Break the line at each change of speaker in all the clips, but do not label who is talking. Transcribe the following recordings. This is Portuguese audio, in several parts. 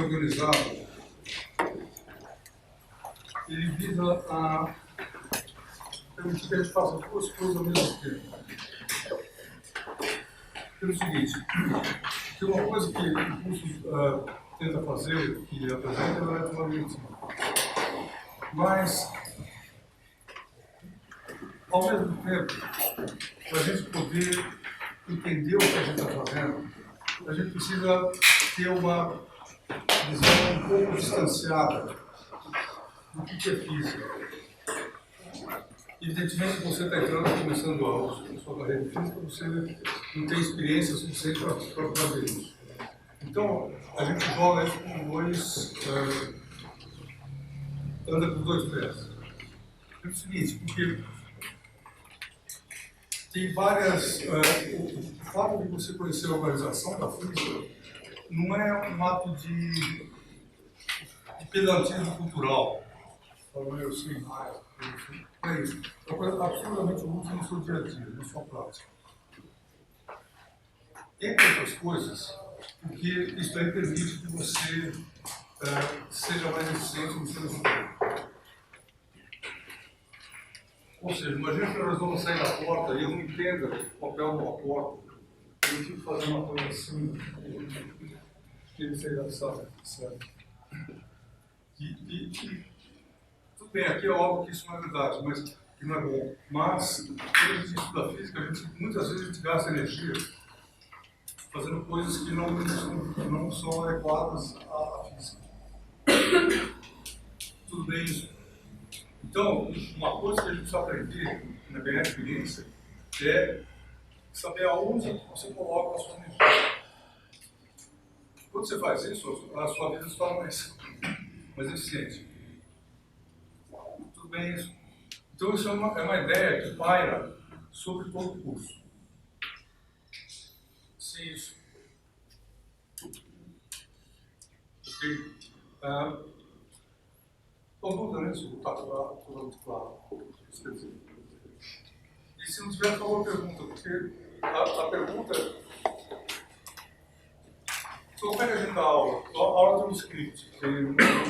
organizado, ele visa a permitir que a gente faça duas coisas ao mesmo tempo. Pelo seguinte, tem uma coisa que o curso tenta fazer, que apresenta, é eletromagnetismo. Mas, ao mesmo tempo, para a gente poder entender o que a gente está fazendo, a gente precisa ter uma visão um pouco distanciada do que é física. Evidentemente, você está entrando, começando a sua carreira de física, você não tem experiência suficiente para fazer isso. Então, a gente joga isso com dois, anda com dois pés. É o seguinte, porque tem várias... o fato de você conhecer a organização da física não é um ato de pedantismo cultural. Falando eu sei mais, não é isso. É uma coisa absolutamente útil no seu dia a dia, na sua prática. Entre outras coisas, porque isso aí permite que você seja mais eficiente no seu estudo. Ou seja, imagina que nós vamos sair da porta e eu não entenda o papel de uma porta. Eu tive que fazer uma coisa assim, que ele sair da sala, certo? Tudo bem, aqui é óbvio que isso não é verdade, mas que não é bom. Mas, quando a gente estuda física, muitas vezes a gente gasta energia fazendo coisas que não são adequadas à física. Tudo bem isso? Então, uma coisa que a gente precisa aprender na minha experiência é saber aonde você coloca a sua energia. Quando você faz isso, a sua vida se torna mais eficiente. Tudo bem isso? Então, isso é uma ideia que paira sobre todo o curso. Sim, isso. Ok? Estou dúvida nisso, está tudo claro. E se não tiver, por favor, pergunta, porque a pergunta como é que a gente dá aula? A aula tem um script, tem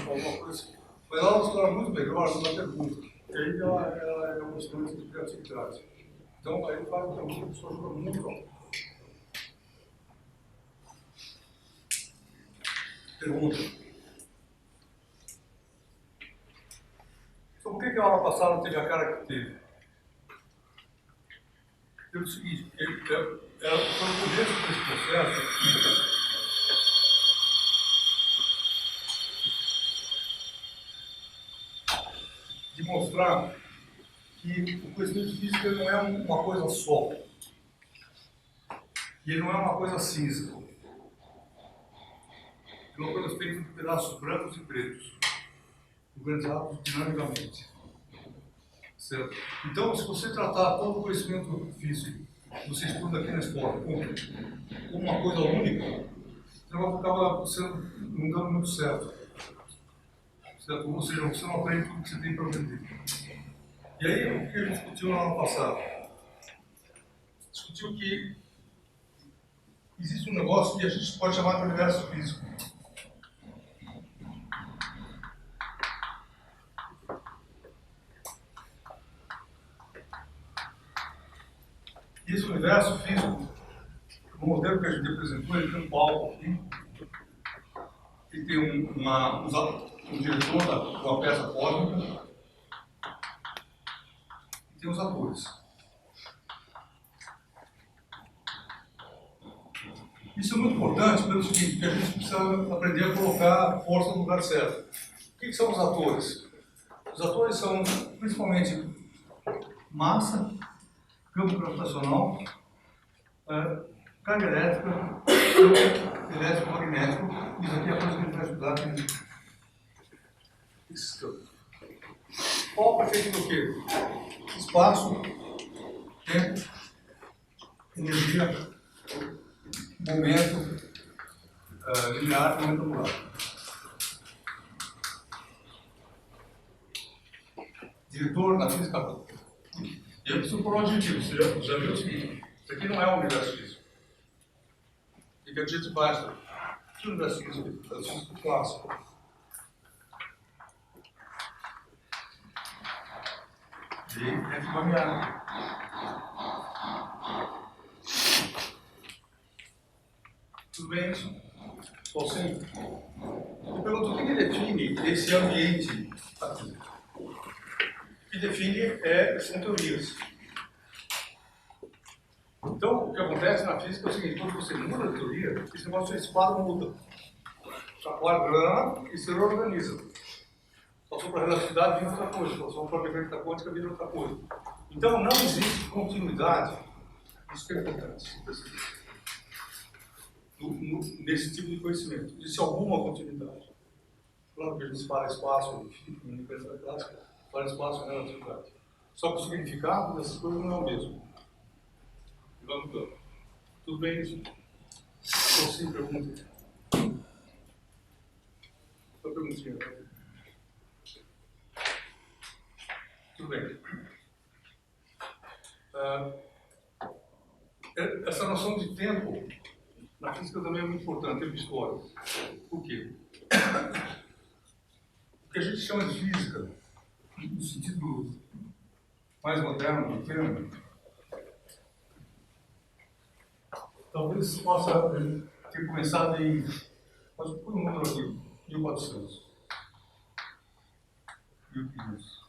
alguma coisa, mas a aula se torna muito melhor numa pergunta, porque aí ela é uma experiência de criatividade. Então, aí faz uma pergunta que a pessoa ajuda muito. Pergunta. Então, por que a aula passada teve a cara que teve? Pelo seguinte, foi no começo desse processo de mostrar que o conhecimento de física não é uma coisa só. E ele não é uma coisa cinza. É uma coisa feita de pedaços brancos e pretos, organizados dinamicamente. Certo? Então, se você tratar todo o conhecimento físico que você estuda aqui na escola como uma coisa única, você vai acabar não dando muito certo. Certo? Ou seja, você não aprende tudo que você tem para aprender. E aí, o que a gente discutiu no ano passado? Discutiu que existe um negócio que a gente pode chamar de universo físico. E esse universo físico, o modelo que a gente apresentou, ele tem um palco aqui, ele tem um diretor de uma peça cósmica, e tem os atores. Isso é muito importante pelo seguinte, porque a gente precisa aprender a colocar a força no lugar certo. O que são os atores? Os atores são principalmente massa, campo gravitacional, carga elétrica, campo elétrico-magnético. Isso aqui é a coisa que a gente vai estudar aqui. Esses campos. Qual é feito do quê? Espaço, tempo, energia, momento linear, momento angular. Diretor da física. Eu preciso por um objetivo. Você já viu o seguinte: isso aqui não é um universo físico. Fica de baixo. Que universo físico? É o físico clássico. De antivariável. Tudo bem isso? Bom, sim. Eu pergunto o que define esse ambiente aqui? O que define são teorias. Então, o que acontece na física é o seguinte: quando você muda a teoria, esse negócio de quadro muda. Chacoalha e se reorganiza. Passou para a relatividade, vira outra coisa. Passou para a mecânica quântica, vira outra coisa. Então, não existe continuidade. Isso que é importante. Nesse tipo de conhecimento. Existe alguma continuidade. Claro que a gente fala espaço, enfim, na universidade clássica, fala espaço e relatividade. Só que o significado dessas coisas não é o mesmo. Vamos lá. Tudo bem isso? Ou sim, pergunta. Só perguntinha. Tudo bem. Essa noção de tempo na física também é muito importante, tempo histórico. Por quê? O que a gente chama de física, no sentido mais moderno do termo, talvez possa ter começado em, pode pôr um número aqui, 1400. 1500.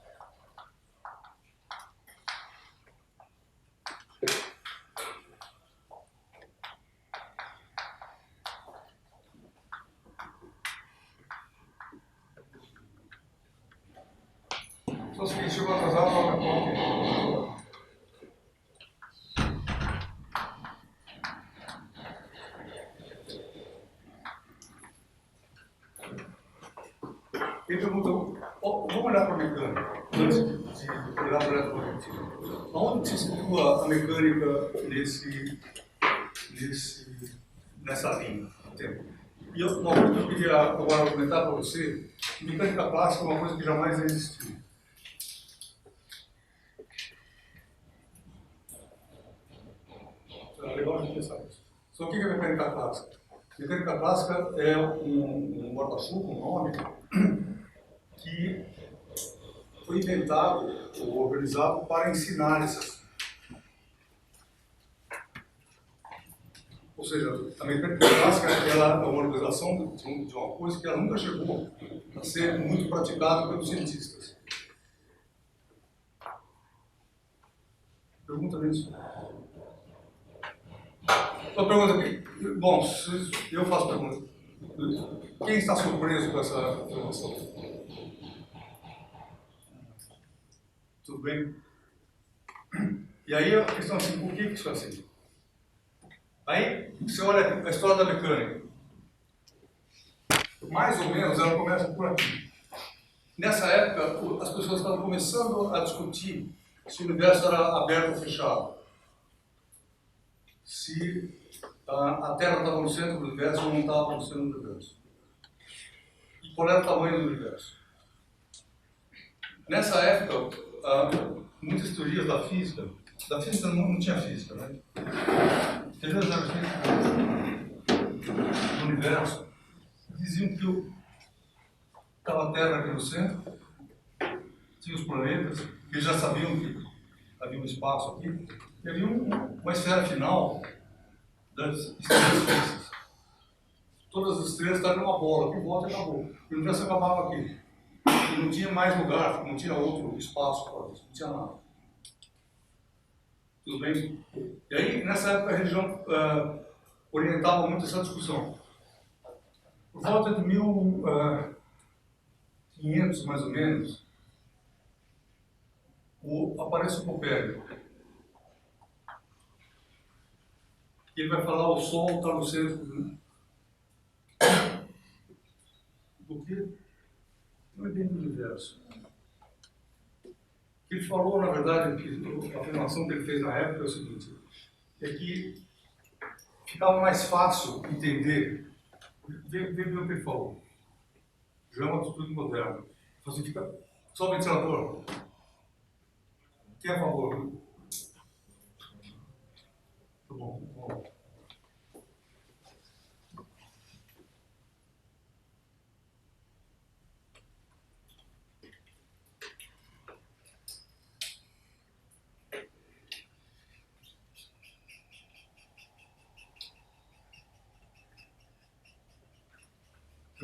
Só se chegou atrasado, não é bom. Ele perguntou, vamos olhar para a mecânica, antes de olhar para a eletromagnetismo. Onde se situa a mecânica nessa linha do tempo? E uma coisa que eu queria agora comentar para você, mecânica clássica é uma coisa que jamais existiu. É legal a gente pensar nisso. Só o que é mecânica clássica? Mecânica clássica é um guarda-chuva, um nome, que foi inventado ou organizado para ensinar essas. Ou seja, a mecânica clássica ela é uma organização de uma coisa que ela nunca chegou a ser muito praticada pelos cientistas. Pergunta nisso. Uma pergunta aqui. Bom, eu faço pergunta. Quem está surpreso com essa informação? Tudo bem? E aí a questão é assim, por que isso é assim? Aí você olha a história da mecânica. Mais ou menos ela começa por aqui. Nessa época, as pessoas estavam começando a discutir se o universo era aberto ou fechado. Se a Terra estava no centro do universo ou não estava no centro do universo. E qual era o tamanho do universo. Nessa época, muitas teorias da física não tinha física, né? Teorias da física do universo diziam que estava a Terra aqui no centro, tinha os planetas, que já sabiam que havia um espaço aqui, e havia uma esfera final das estrelas fixas. Todas as estrelas estavam numa bola, que volta e acabou. E o universo acabava aqui. E não tinha mais lugar, não tinha outro espaço para isso, não tinha nada. Tudo bem? E aí, nessa época, a religião orientava muito essa discussão. Por volta de 1500, mais ou menos, aparece o Copérnico. Ele vai falar o Sol está no centro do quê? Não é bem do universo. Ele falou, na verdade, que a afirmação que ele fez na época é o seguinte, é que ficava mais fácil entender, vê o que ele falou, já é uma atitude moderna. Assim, fica só o ventilador. Quem é a favor? Tá bom, tá bom.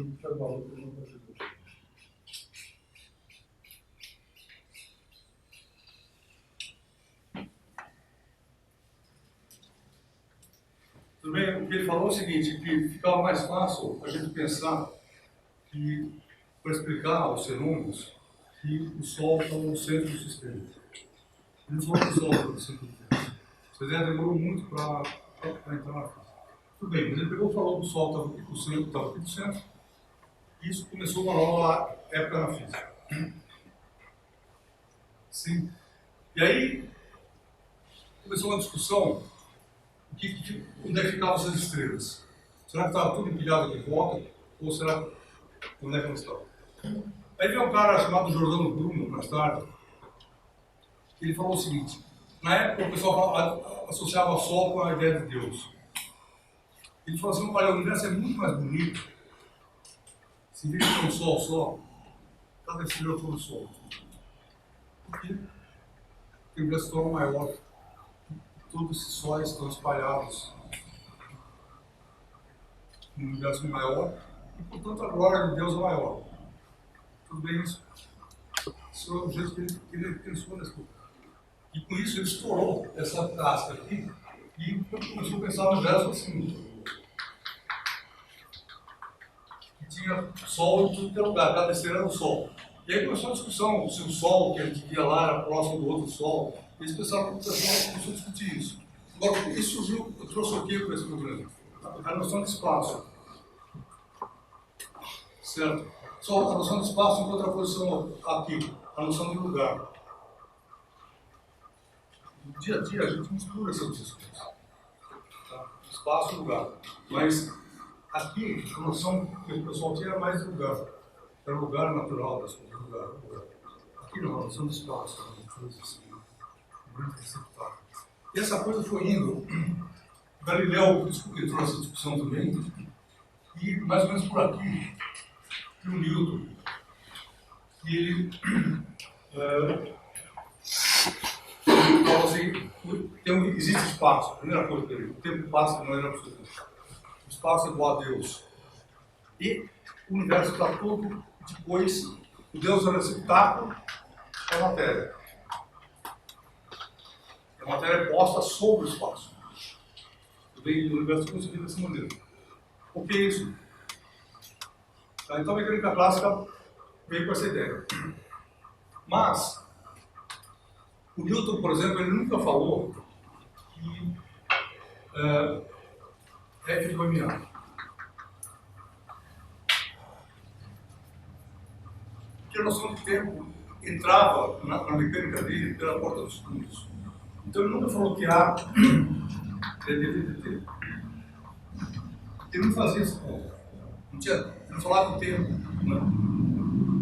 Tudo bem? O que ele falou é o seguinte, que ficava mais fácil a gente pensar que, para explicar aos fenômenos, que o Sol está no centro do sistema. Ele não falou que o Sol está no centro do sistema. Você já demorou muito para entrar na física. Tudo bem, mas ele pegou e falou que o Sol estava aqui no centro, e isso começou uma nova época na física. Sim. E aí, começou uma discussão onde é que ficavam essas estrelas. Será que estava tudo empilhado aqui em volta? Ou será que onde é que elas estavam? Aí veio um cara chamado Giordano Bruno, mais tarde, ele falou o seguinte: na época o pessoal associava o Sol com a ideia de Deus. Ele falou assim: olha, o universo é muito mais bonito se vê que tem um Sol só, cada estrela for o Sol. Porque o universo se torna maior. Todos esses sóis estão espalhados no universo maior e, portanto, a glória de Deus é maior. Tudo bem isso? Isso é o jeito que ele pensou nessa coisa. E com isso ele estourou essa casca aqui e começou a pensar no verso assim: que tinha sol em tudo que é lugar, cada estrela era o sol. E aí começou a discussão se o sol que a gente via lá era próximo do outro sol. Eles pensaram que o pessoal começou a discutir isso. Agora, por que surgiu, eu trouxe aqui para esse problema? A noção de espaço. Certo? Só a noção de espaço em contraposição aqui, a noção de lugar. No dia a dia a gente mistura essas duas coisas. Tá? Espaço e lugar. Mas aqui a noção que o pessoal tinha era mais de lugar. Era o lugar natural das coisas. Lugar. Aqui não, a noção de espaço. Assim, e essa coisa foi indo. O Galileu entrou nessa discussão também. E mais ou menos por aqui, o Newton, que ele falou assim: existe espaço. A primeira coisa dele: o tempo passa de maneira absoluta. O espaço é igual a Deus. E o universo está todo depois. O Deus era esse taco da matéria. A matéria é posta sobre o espaço. O universo conseguiu dessa maneira. O que é isso? Então a mecânica clássica veio com essa ideia. Mas, o Newton, por exemplo, ele nunca falou que F foi minado. Porque a noção de tempo entrava na mecânica dele pela porta dos fundos. Então ele nunca falou que A é DT. Ele não fazia essa conta. Ele não falava de tempo. Não.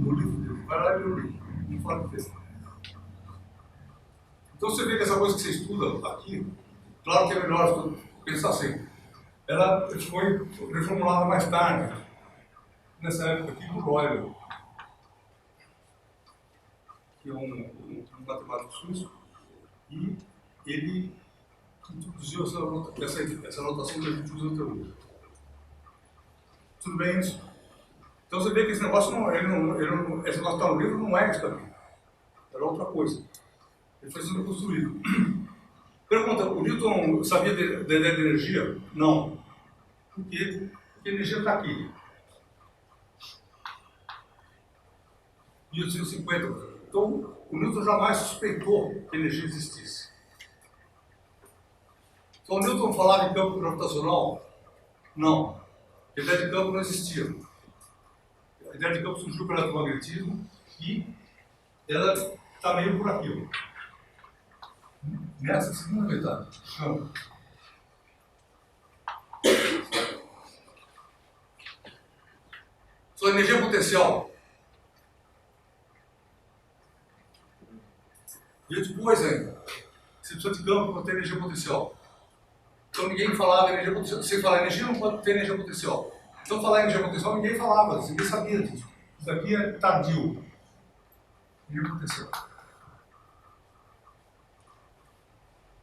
O livro dele. Vai lá e lê o livro. Não fala de tempo. Então você vê que essa coisa que você estuda aqui, claro que é melhor pensar assim. Ela foi reformulada mais tarde, nessa época aqui, por Euler, que é um matemático suíço, e ele introduziu essa notação que a gente usa até hoje. Tudo bem isso? Então você vê que esse negócio esse negócio que está no livro não é isso também. Era outra coisa. Ele foi sendo construído. Pergunta: o Newton sabia da ideia de energia? Não. Por quê? Porque a energia está aqui. 1850. Então, o Newton jamais suspeitou que a energia existisse. Então, o Newton falava em campo gravitacional? Não. A ideia de campo não existia. A ideia de campo surgiu pelo eletromagnetismo e ela está meio por aqui. Nessa segunda metade. Não. Sua energia potencial. E depois ainda, você precisa de campo para ter energia potencial. Então ninguém falava energia potencial. Você fala energia não pode ter energia potencial. Então falar energia potencial ninguém falava, ninguém sabia disso. Isso aqui é tardio. Energia potencial.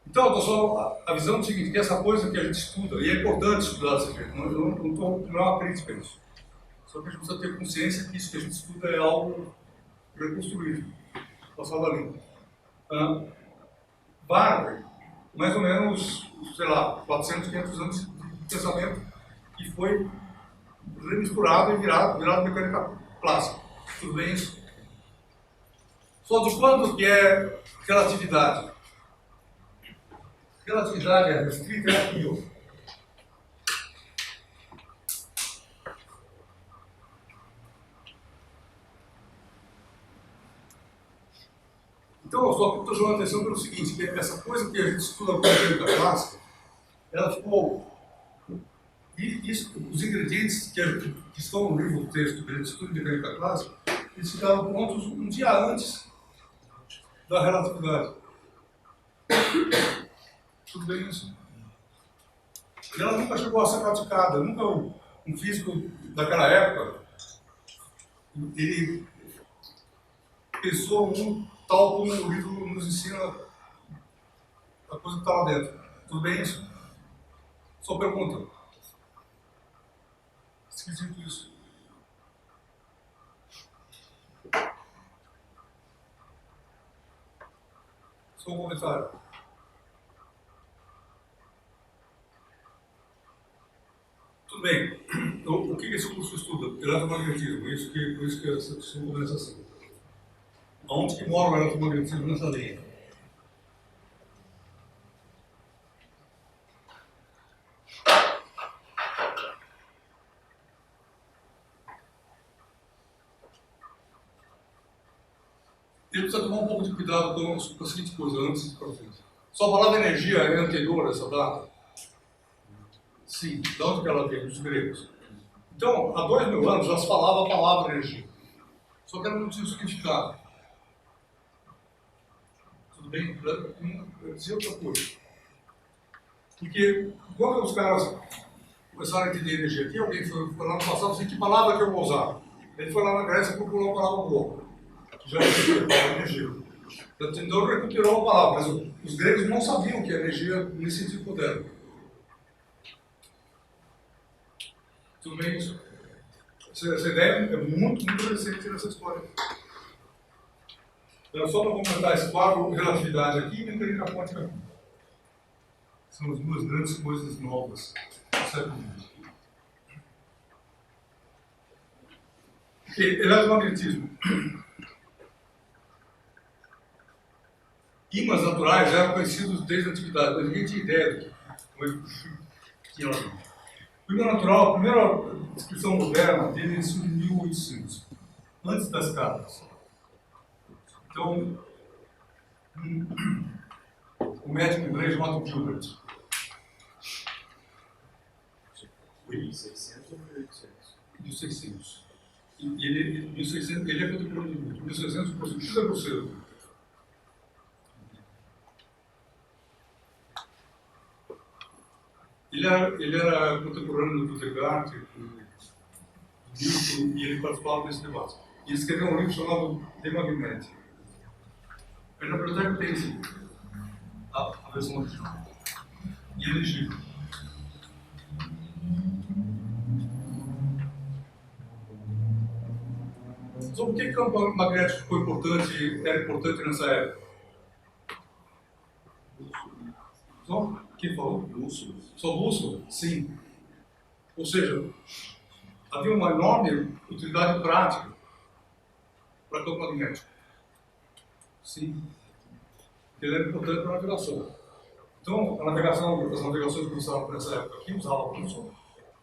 Então, eu estou só avisando o seguinte, que essa coisa que a gente estuda, e é importante estudar desse jeito, não é uma crítica a isso. Só que a gente precisa ter consciência que isso que a gente estuda é algo reconstruído, passado a limpo. Bárbaro, mais ou menos, sei lá, 400, 500 anos de pensamento que foi remisturado e virado mecânica clássica. Tudo bem isso? Só de quando que é relatividade? Relatividade é restrita é aqui, ó. Então, eu só estou chamando a atenção pelo seguinte, que essa coisa que a gente estuda com a mecânica clássica, ela ficou... Isso, os ingredientes que estão no livro do texto que a gente estuda de mecânica clássica, eles ficaram prontos um dia antes da relatividade. Tudo bem isso? E ela nunca chegou a ser praticada, nunca um físico daquela época, ele pensou tal como o livro nos ensina a coisa que está lá dentro. Tudo bem isso? Só pergunta. Esquisito isso. Só um comentário. Tudo bem. Então, o que esse curso estuda? Eletromagnetismo. Por isso que essa discussão começa assim. Onde que mora o eletromagnetismo nessa linha? Ele precisa tomar um pouco de cuidado com a seguinte coisa, antes de frente. Só a palavra energia é anterior a essa data? Sim. De onde que ela veio? Dos gregos. Então, há 2000 anos já se falava a palavra energia. Só que ela não tinha significado. Tudo bem? Eu dizia outra coisa. Porque quando os caras começaram a entender energia aqui, alguém foi lá no passado assim, que palavra que eu vou usar? Ele foi lá na Grécia e procurou a palavra boa. Já é energia. Então recuperou a palavra, mas os gregos não sabiam que a energia nesse sentido moderno. Tudo bem isso? Essa ideia é muito recente nessa história. Então, só para completar esse quadro, relatividade aqui e mecânica quântica aqui. São as duas grandes coisas novas do século XX. Eletromagnetismo. Ímãs naturais eram conhecidos desde a antiguidade, mas ninguém tinha ideia do que tinha lá dentro. O ímã natural, a primeira descrição moderna dele surgiu em 1800, antes das cartas. Então, o médico inglês chamado Gilbert.
1600 ou 1800?
1600. E ele é contemporâneo de 1600, por exemplo, ele era contemporâneo do Kierkegaard, e ele participava desse debate. E ele escreveu um livro chamado The Magnet. Aí na biblioteca tem esse, a versão original. E é legível. Então, por que o campo magnético era importante nessa época? Só? Quem falou?
Bússola.
Só bússola? Sim. Ou seja, havia uma enorme utilidade prática para campo magnético. Sim. Ele era importante para a navegação. Então, as navegações começaram nessa época aqui, usavam a bússola.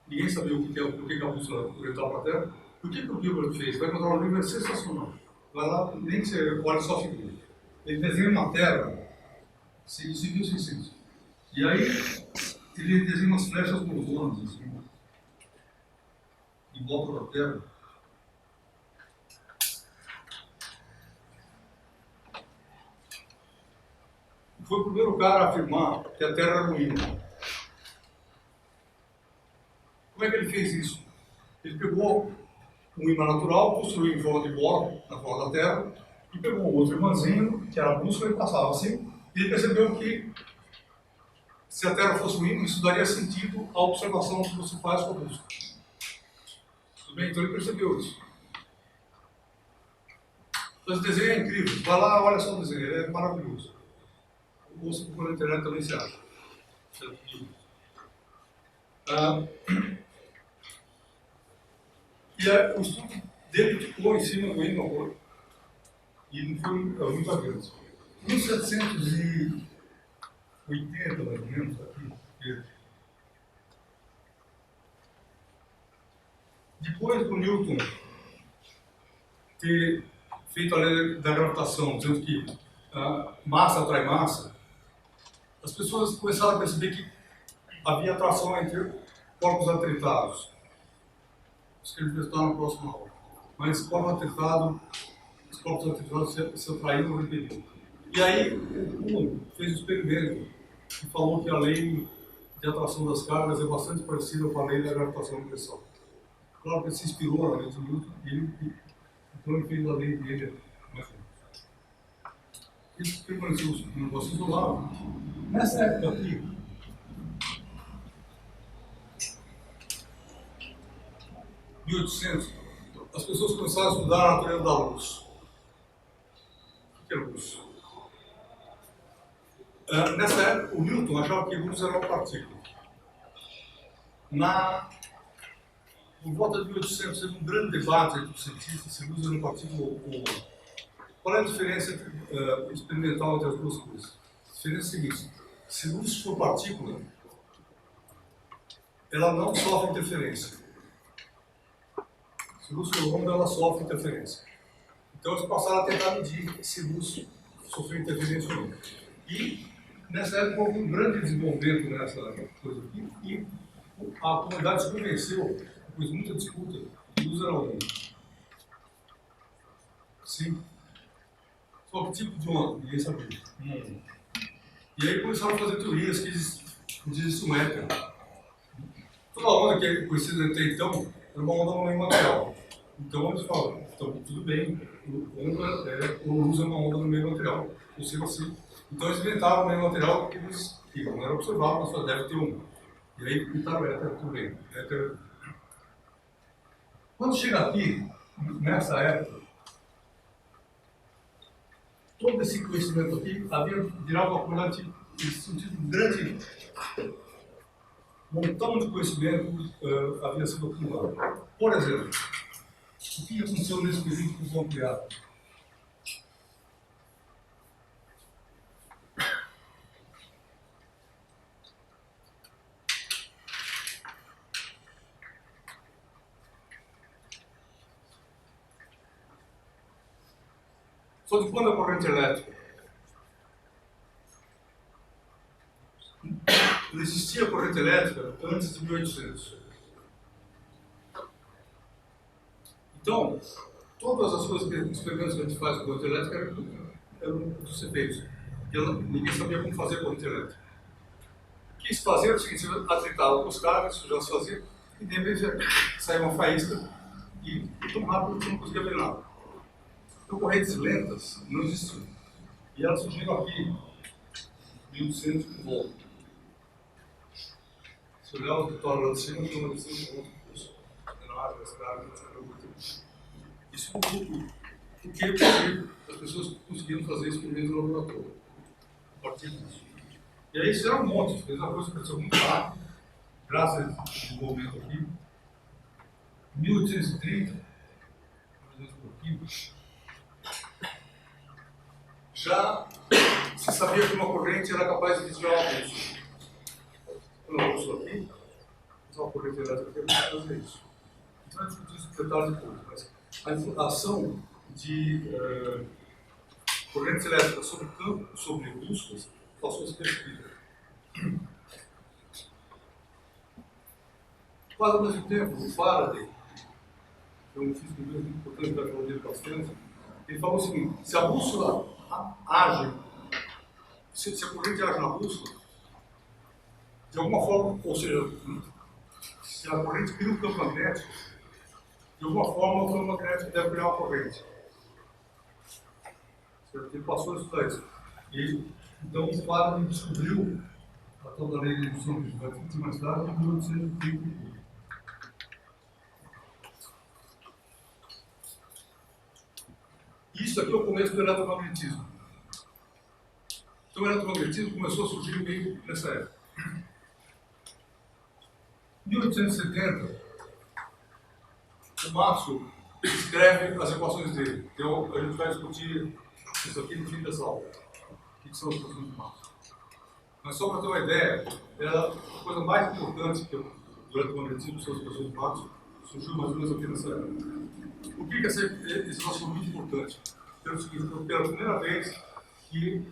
Ninguém sabia o que a bússola orientava para a Terra. O que o Gilbert fez? Vai encontrar um livro é sensacional. Vai lá, nem que você olhe só a figura. Ele desenha uma terra, seguiu sentido. E aí, ele desenha umas flechas bozonas, assim, em volta da terra. Foi o primeiro cara a afirmar que a Terra era um ímã. Como é que ele fez isso? Ele pegou um ímã natural, construiu em forma de bola, na forma da Terra, e pegou outro imãzinho, que era a bússola, e passava assim, e ele percebeu que se a Terra fosse um ímã, isso daria sentido à observação que você faz com a bússola. Tudo bem? Então ele percebeu isso. Mas o desenho é incrível. Vai lá, olha só o desenho, ele é maravilhoso. Ou se procurar na internet também se acha. O estudo dele ficou em cima do Innovador e não foi muito adiante. Em 1780, mais ou menos, aqui, depois do Newton ter feito a lei da gravitação, dizendo que massa atrai massa, as pessoas começaram a perceber que havia atração entre corpos atritados. Isso que eles vão estar na próxima aula. Mas os corpos atritados se atraíram e repeliam. E aí, o Kuhn fez um experimento e falou que a lei de atração das cargas é bastante parecida com a lei da gravitação universal. Claro que ele se inspirou na lei de Newton e então ele fez a lei dele mais ou menos. Isso permaneceu um negócio isolado. Nessa época aqui, 1800, as pessoas começaram a estudar a natureza da luz. O que é luz? Nessa época, o Newton achava que luz era uma partícula. Por volta de 1800, teve um grande debate entre os cientistas se luz era uma partícula ou não. Qual é a diferença experimental entre as duas coisas? A diferença é a seguinte: se luz for partícula, ela não sofre interferência. Se luz for onda, ela sofre interferência. Então eles passaram a tentar medir se luz sofreu interferência ou não. E nessa época houve um grande desenvolvimento nessa coisa aqui, e a comunidade se convenceu, depois de muita disputa, que luz era onda. Sim. Só que tipo de onda? Ninguém sabia. E aí começaram a fazer teorias que existe um éter. Toda onda que é conhecida até então era uma onda no meio material. Então eles falam, então tudo bem, luz é uma onda no meio material, possível assim. Então eles inventaram o meio material que não era observável, mas só deve ter um. E aí pintaram éter, tudo bem. Éter. Quando chega aqui, nessa época, todo esse conhecimento aqui havia virado uma comunidade sentido grande montão de conhecimento havia sido acumulado. Por exemplo, o que aconteceu nesse período com os ampliados? Só de quando a corrente elétrica? Não existia corrente elétrica antes de 1800. Então, todas as coisas experimentos que a gente faz com corrente elétrica eram dos efeitos. Ninguém sabia como fazer corrente elétrica. Quis fazer o seguinte: atritava com os caras, isso já se fazia, e de repente saía uma faísca e tão rápido que não conseguia ver nada. Então, correntes lentas não existiam. E elas surgiram aqui, 1800 por volta. Se olhar o auditório lá de cima, tem uma licença de outro curso. Isso porque as pessoas conseguiram fazer experimento no laboratório. A partir disso. E aí isso era um monte, fez uma coisa que aconteceu muito rápido, graças a esse desenvolvimento aqui. Em 1830, mais ou menos um pouquinho, já se sabia que uma corrente era capaz de desviar uma bússola. Quando a bússola aqui, usar uma corrente elétrica para fazer isso. Então a gente discute isso detalhe depois, mas a ação de correntes elétricas sobre campo, sobre bússolas, passou a ser percebida. Quase ao mesmo tempo, o Faraday, que é um físico muito importante para falar dele bastante, ele falou o seguinte: se a bússola age, se a corrente age na bússola, de alguma forma, ou seja, se a corrente cria um campo magnético, de alguma forma o campo magnético deve criar uma corrente. Ele passou a estudar isso. Então o Faraday descobriu a tal da lei de indução de mais tarde, em 1830. Isso aqui é o começo do eletromagnetismo. Então o eletromagnetismo começou a surgir meio nessa época. Em 1870, o Maxwell escreve as equações dele. Então a gente vai discutir isso aqui no fim dessa aula. O que são as equações de Maxwell? Mas só para ter uma ideia, a coisa mais importante que o eletromagnetismo são as equações de Maxwell surgiu mais ou menos aqui nessa época. Por que esse nosso é muito importante? Pelo seguinte, pela primeira vez que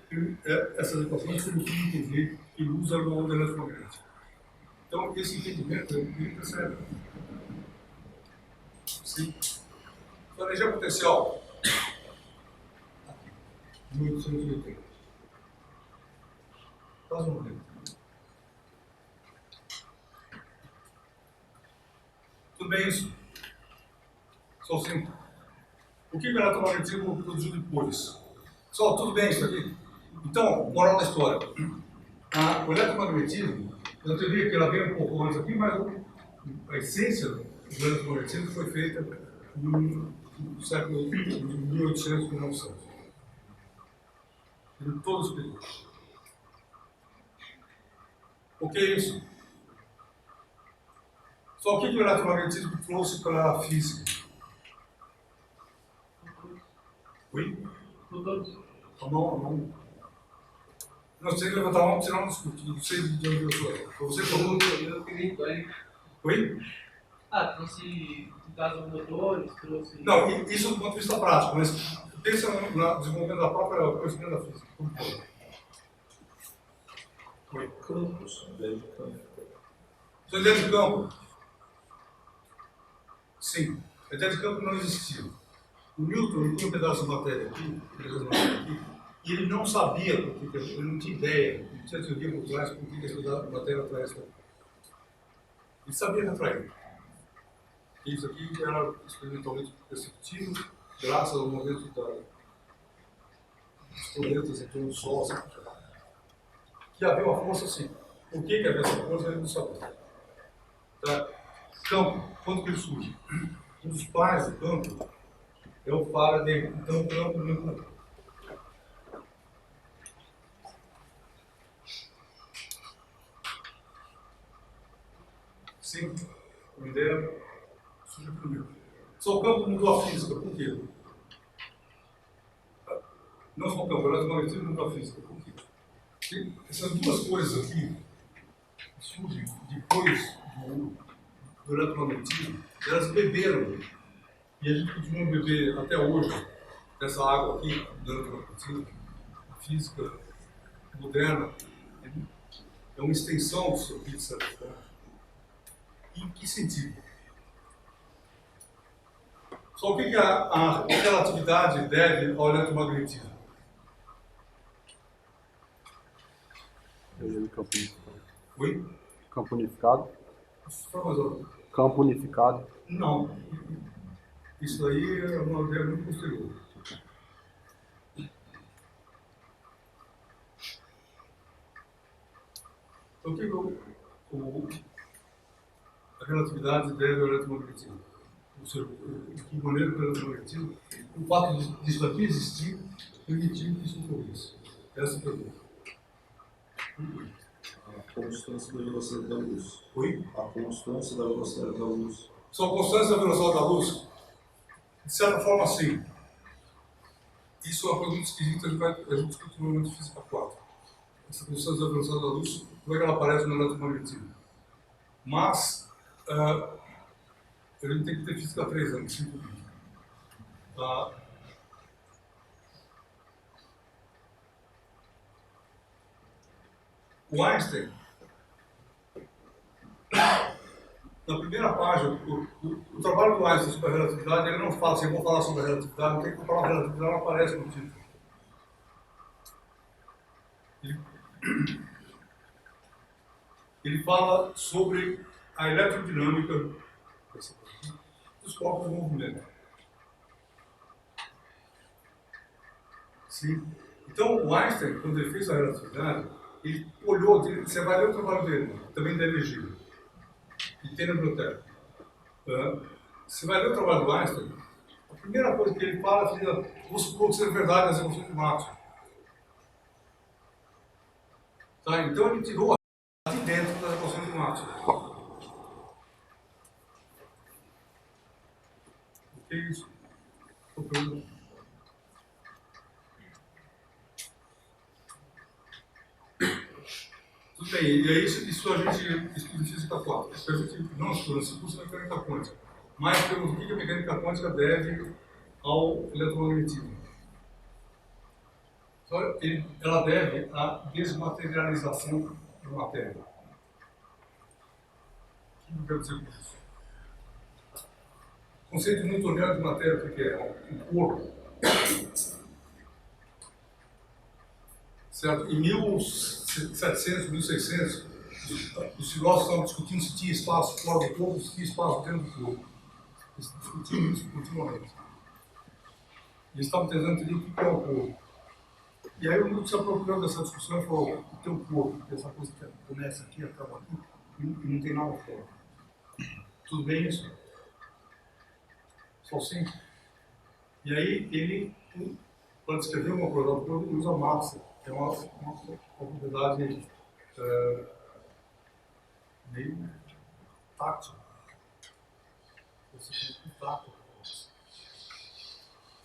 essas equações foram entender que usa uma onda eletromagnética. Então, esse entendimento é muito sério. Sim. Então, energia potencial. 1880. Faz um momento. Tudo bem isso? Só simples. O que o eletromagnetismo produziu depois? Só, tudo bem isso aqui? Então, moral da história. O eletromagnetismo, eu teria que ela veio um pouco antes aqui, mas a essência do eletromagnetismo foi feita no século de 1800 e 1900. Em todos os períodos. O que é isso? Só o que o eletromagnetismo trouxe para a física? Oi? Não. Nós temos que levantar a mão, tirar um discurso. Não sei de onde eu sou. Você falou.
Eu queria então.
Oi?
Trouxe, no caso, motores, trouxe.
Não, isso do ponto de vista prático, mas pensa no desenvolvimento da própria conhecimento da física. Como foi? Oi?
Campos, ideia de campo.
Sua ideia de campo? Sim. A ideia de campo não existia. O Newton, ele tinha um pedaço de matéria aqui, e ele não sabia, porque ele não tinha ideia, não tinha teoria por trás, por que a matéria atrai essa. Ele sabia que atraía. Isso aqui era experimentalmente perceptível, graças ao movimento dos planetas em torno do Sol. Que havia uma força assim. Por que havia essa força, ele não sabia. Tá? Campo, quando que ele surge? Um dos pais do campo é o Faraday. Então, o campo não. Sim, uma ideia surge primeiro. Só o campo mudou a física, por quê? Não só o campo, o eletromagnetismo mudou a física, por quê? E essas duas coisas aqui surgem depois do eletromagnetismo, elas beberam. E a gente continua a beber até hoje dessa água aqui, do eletromagnetismo. A física moderna é uma extensão do circuito de certa forma. Em que sentido? Só o que a relatividade deve ao eletromagnetismo?
Campo unificado.
Oi?
Campo unificado?
Campo
unificado?
Não. Isso aí é uma ideia muito posterior. Então, o que a relatividade deve ao eletromagnetismo? Ou seja, de que maneira o eletromagnetismo, o fato disso aqui existir, permitiu que isso ocorresse? Essa é a pergunta.
A constância da velocidade da luz.
Oi?
A constância da velocidade da luz.
Só a constância da velocidade da luz? De certa forma, sim. Isso é uma coisa muito esquisita, a gente discute no momento de Física 4. Essa constância da velocidade da luz, como é que ela aparece no eletromagnetismo? Mas, a gente tem que ter Física 3 anos, 5 vídeos. O Einstein, na primeira página, o trabalho do Einstein sobre a relatividade, ele não fala assim, eu vou falar sobre a relatividade, não tem que falar relatividade, não aparece no título. Ele fala sobre a eletrodinâmica dos corpos em movimento. Sim. Então, o Einstein, quando ele fez a relatividade, ele olhou, você vai ler o trabalho dele, também da energia, e tem na biblioteca. Você vai ler o trabalho do Einstein, A primeira coisa que ele fala é: vamos supor que seja verdade as evoluções de Marx. Tá? Então ele tirou a de dentro das evoluções de Marx. O que é isso? Tudo bem, e é isso a gente estuda em física quântica. Isso a gente não estuda, se estuda mecânica quântica. Mas pelo que a mecânica quântica deve ao eletromagnetismo. Ela deve à desmaterialização da matéria. O que eu quero dizer com isso? O conceito newtoniano de matéria, o que é? O corpo. Certo? Em 1700, 1600, os filósofos estavam discutindo se tinha espaço fora do corpo, se tinha espaço dentro do corpo. Eles discutiam isso continuamente. Eles estavam tentando entender o que é o corpo. E aí o Newton se apropriou dessa discussão e falou: o teu corpo, essa coisa que começa aqui, acaba aqui, e não tem nada fora. Tudo bem isso? Só sim. E aí ele, para descrever uma coisa, ele usa massa, que é uma propriedade meio tátil. Você tem contato.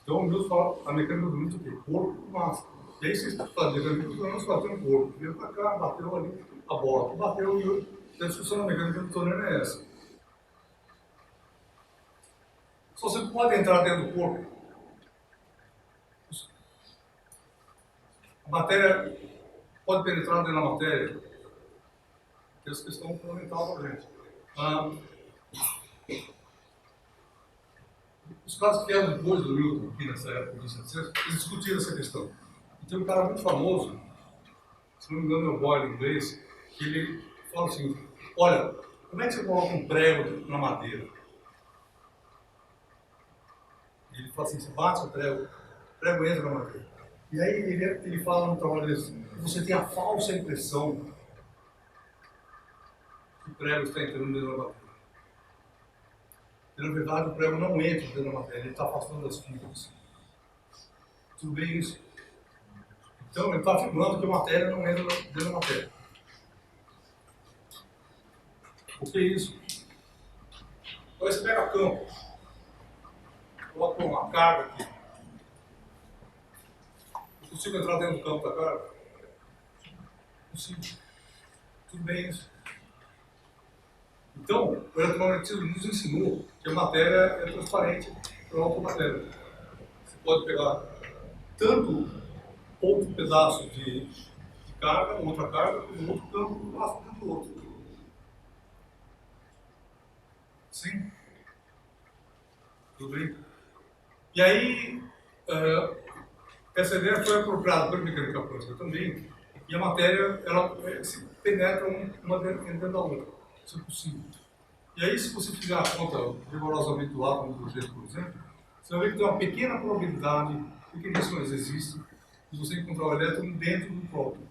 Então o Newton fala, a mecânica do Newton é o quê? Corpo e massa. E aí vocês fazem, a mecânica do Newton bateu no corpo, veio para cá, bateu ali a bola, bateu e a discussão da mecânica do Newton é essa. Só você pode entrar dentro do corpo. A matéria pode penetrar dentro da matéria. Essa questão fundamental para a gente. Os caras que vieram depois do Newton, aqui nessa época de 1700, eles discutiram essa questão. E tem um cara muito famoso, se não me engano é o Boyle em inglês, que ele fala assim: olha, como é que você coloca um prego na madeira? Ele fala assim: você bate o prego entra na madeira. E aí ele fala no trabalho dele assim: você tem a falsa impressão que o prego está entrando dentro da madeira. E, na verdade, o prego não entra dentro da matéria, ele está afastando as fibras. Tudo bem isso? Então, ele está afirmando que a matéria não entra dentro da matéria. O que é isso? Então, você pega campo, coloca uma carga aqui. Eu consigo entrar dentro do campo da carga? Consigo. Tudo bem isso? Então, o eletromagnetismo nos ensinou que a matéria é transparente para a outra matéria. Você pode pegar tanto outro pedaço de carga, outra carga, como outro campo, um pedaço dentro do outro. Sim? Tudo bem? E aí, essa ideia foi apropriada pela mecânica quântica também, e a matéria ela se penetra uma dentro da outra. Isso é possível. E aí, se você fizer a conta rigorosamente do átomo do jeito, por exemplo, você vai ver que tem uma pequena probabilidade, pequeníssima, mas existe, de você encontrar o elétron dentro do próton.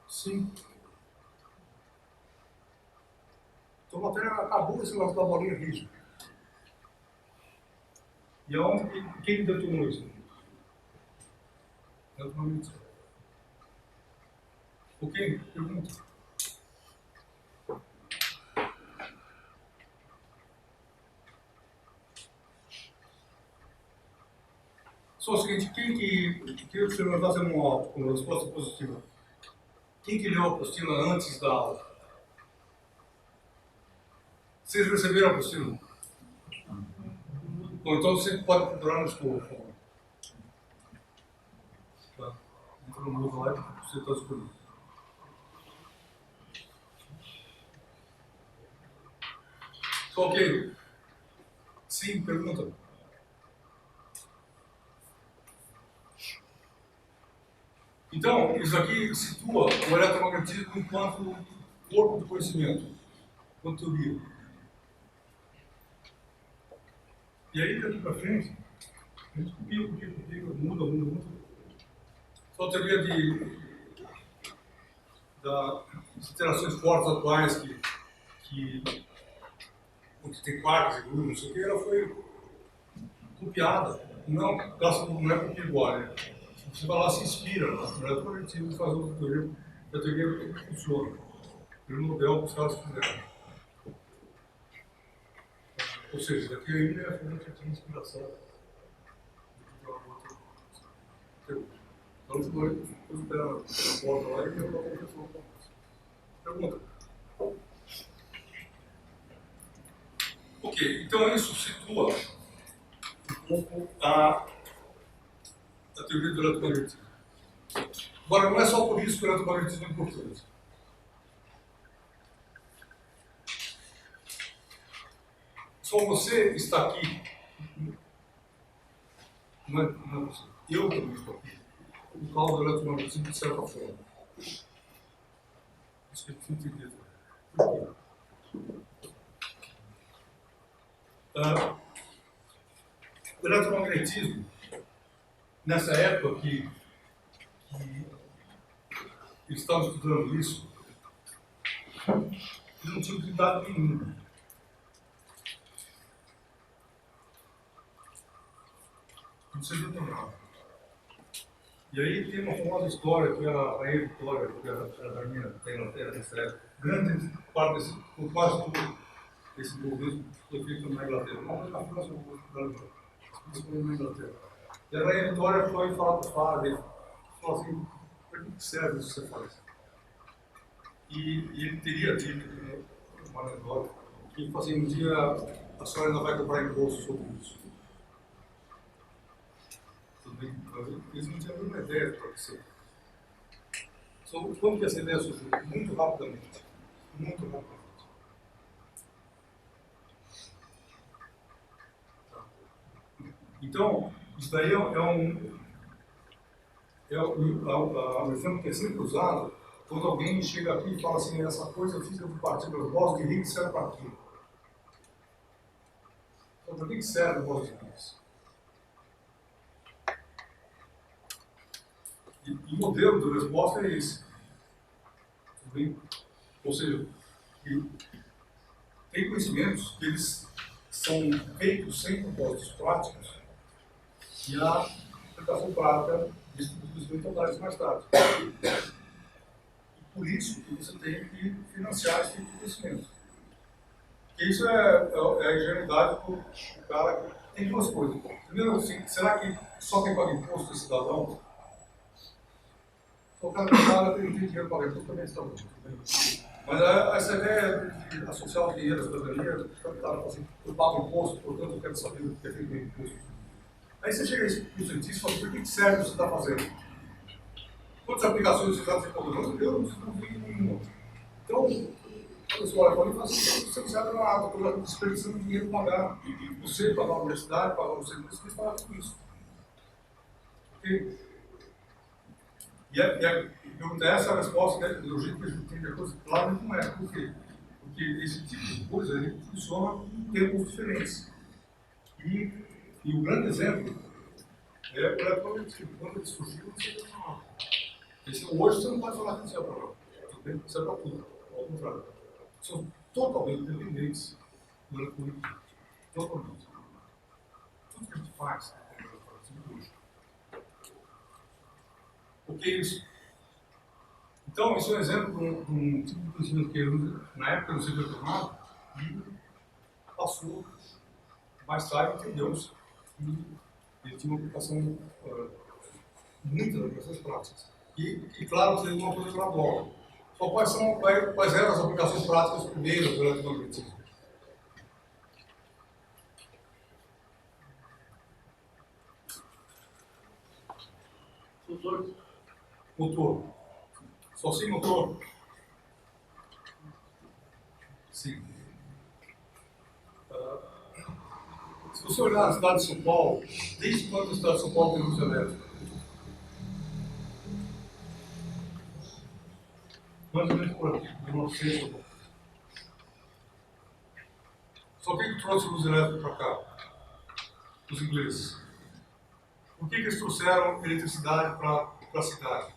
Sim. Então a matéria acabou esse negócio da bolinha rígida. E aonde, quem detonou isso? Eletromagnetismo. Ok? Pergunta. Só o seguinte, queria que você levantasse uma resposta positiva. Quem que leu a apostila antes da aula? Vocês receberam a apostila? Bom, então você pode procurar no escopo. Tá? Entra no Google lá e você está disponível. Ok. Sim, pergunta. Então, isso aqui situa o eletromagnetismo enquanto corpo do conhecimento, enquanto teoria. E aí, daqui para frente, a gente copia, muda. Só a teoria das interações fortes atuais onde tem quarks e grupos, não sei o que, ela foi copiada. Não, não é copia igual, né? Você vai lá se inspira, na eletromagnetismo e faz outra teoria, e a teoria funciona. E o Nobel que os caras fizeram. Ou seja, daqui ainda é fonte de inspiração. Então, depois espera a porta lá e eu vou professor. Pergunta. Ok, então isso situa um pouco a teoria do eletromagnetismo. Agora, não é só por isso que o eletromagnetismo é importante. Só você está aqui, não é você. Eu também estou aqui, por causa do eletromagnetismo de certa forma. Isso que a gente entender. Por quê? O eletromagnetismo, nessa época que eles estavam estudando isso, eles não tinham utilidade nenhuma. Não serviu para nada. E aí tem uma famosa história que a Rainha Vitória, que era a rainha da Inglaterra nessa época, grande parte desse, por quase tudo esse movimento foi feito na Inglaterra. Não, na França, principalmente na Inglaterra. E a Rainha Vitória foi falar para o padre, falou assim, para que serve isso que você faz? E ele teria dito, uma anedota, que assim, um dia a senhora ainda vai cobrar imposto sobre isso. Eles não tinham nenhuma ideia para ser. Como que essa ideia surgiu? Muito rapidamente. Muito rapidamente. Tá. Então, isso daí é um exemplo que é sempre usado quando alguém chega aqui e fala assim, essa coisa física de partículas, Bose de Higgs serve para aquilo. Então, para que serve o Bose de Higgs? E o modelo de resposta é esse. Tudo bem? Ou seja, tem conhecimentos que eles são feitos sem propósitos práticos e a aplicação prática dos totais mais tarde. E por isso que você tem que financiar esse tipo de conhecimento. Porque isso é a ingenuidade do cara que tem duas coisas. Primeiro, assim, será que só quem paga imposto é cidadão? O cara que paga tem dinheiro para imposto também está bom. Mas essa ideia de associar o dinheiro à cidadania, assim, eu pago imposto, portanto eu quero saber o que é feito com imposto. Aí você chega para o cientista e fala, por que serve o que você está fazendo? Quantas aplicações você está desenvolvendo? Eu não vi nenhuma. Então, a pessoa olha para mim e fala assim, você não serve nada, estou desperdiçando dinheiro para pagar você, pagar a universidade, pagar o serviço, você paga tudo isso. Ok? E a pergunta é essa, a resposta, né, do jeito que a gente entende a coisa, claro que não é. Por quê? Porque esse tipo de coisa ele funciona em termos diferentes. E o grande exemplo é o eletromagnetismo. Quando ele surgiu, não sei nada. Hoje você não pode falar que isso é para nada. Isso é para tudo. Ao contrário. São totalmente dependentes do eletromagnetismo. Totalmente. Tudo que a gente faz é hoje. O que é isso? Então, isso é um exemplo de um tipo de conhecimento que ele, na época, não se foi tomado e passou, mais tarde, entendeu-se que ele tinha uma aplicação, muitas aplicações práticas. E claro, tem uma coisa gradual. Só quais eram as aplicações práticas primeiras do eletromagnetismo? Motor. Só sem motor? Sim. Se você olhar a cidade de São Paulo, desde quando a cidade de São Paulo tem luz elétrica? Mais ou menos por aqui, 1900. Só quem trouxe luz elétrica para cá? Os ingleses. Por que eles trouxeram eletricidade para a cidade?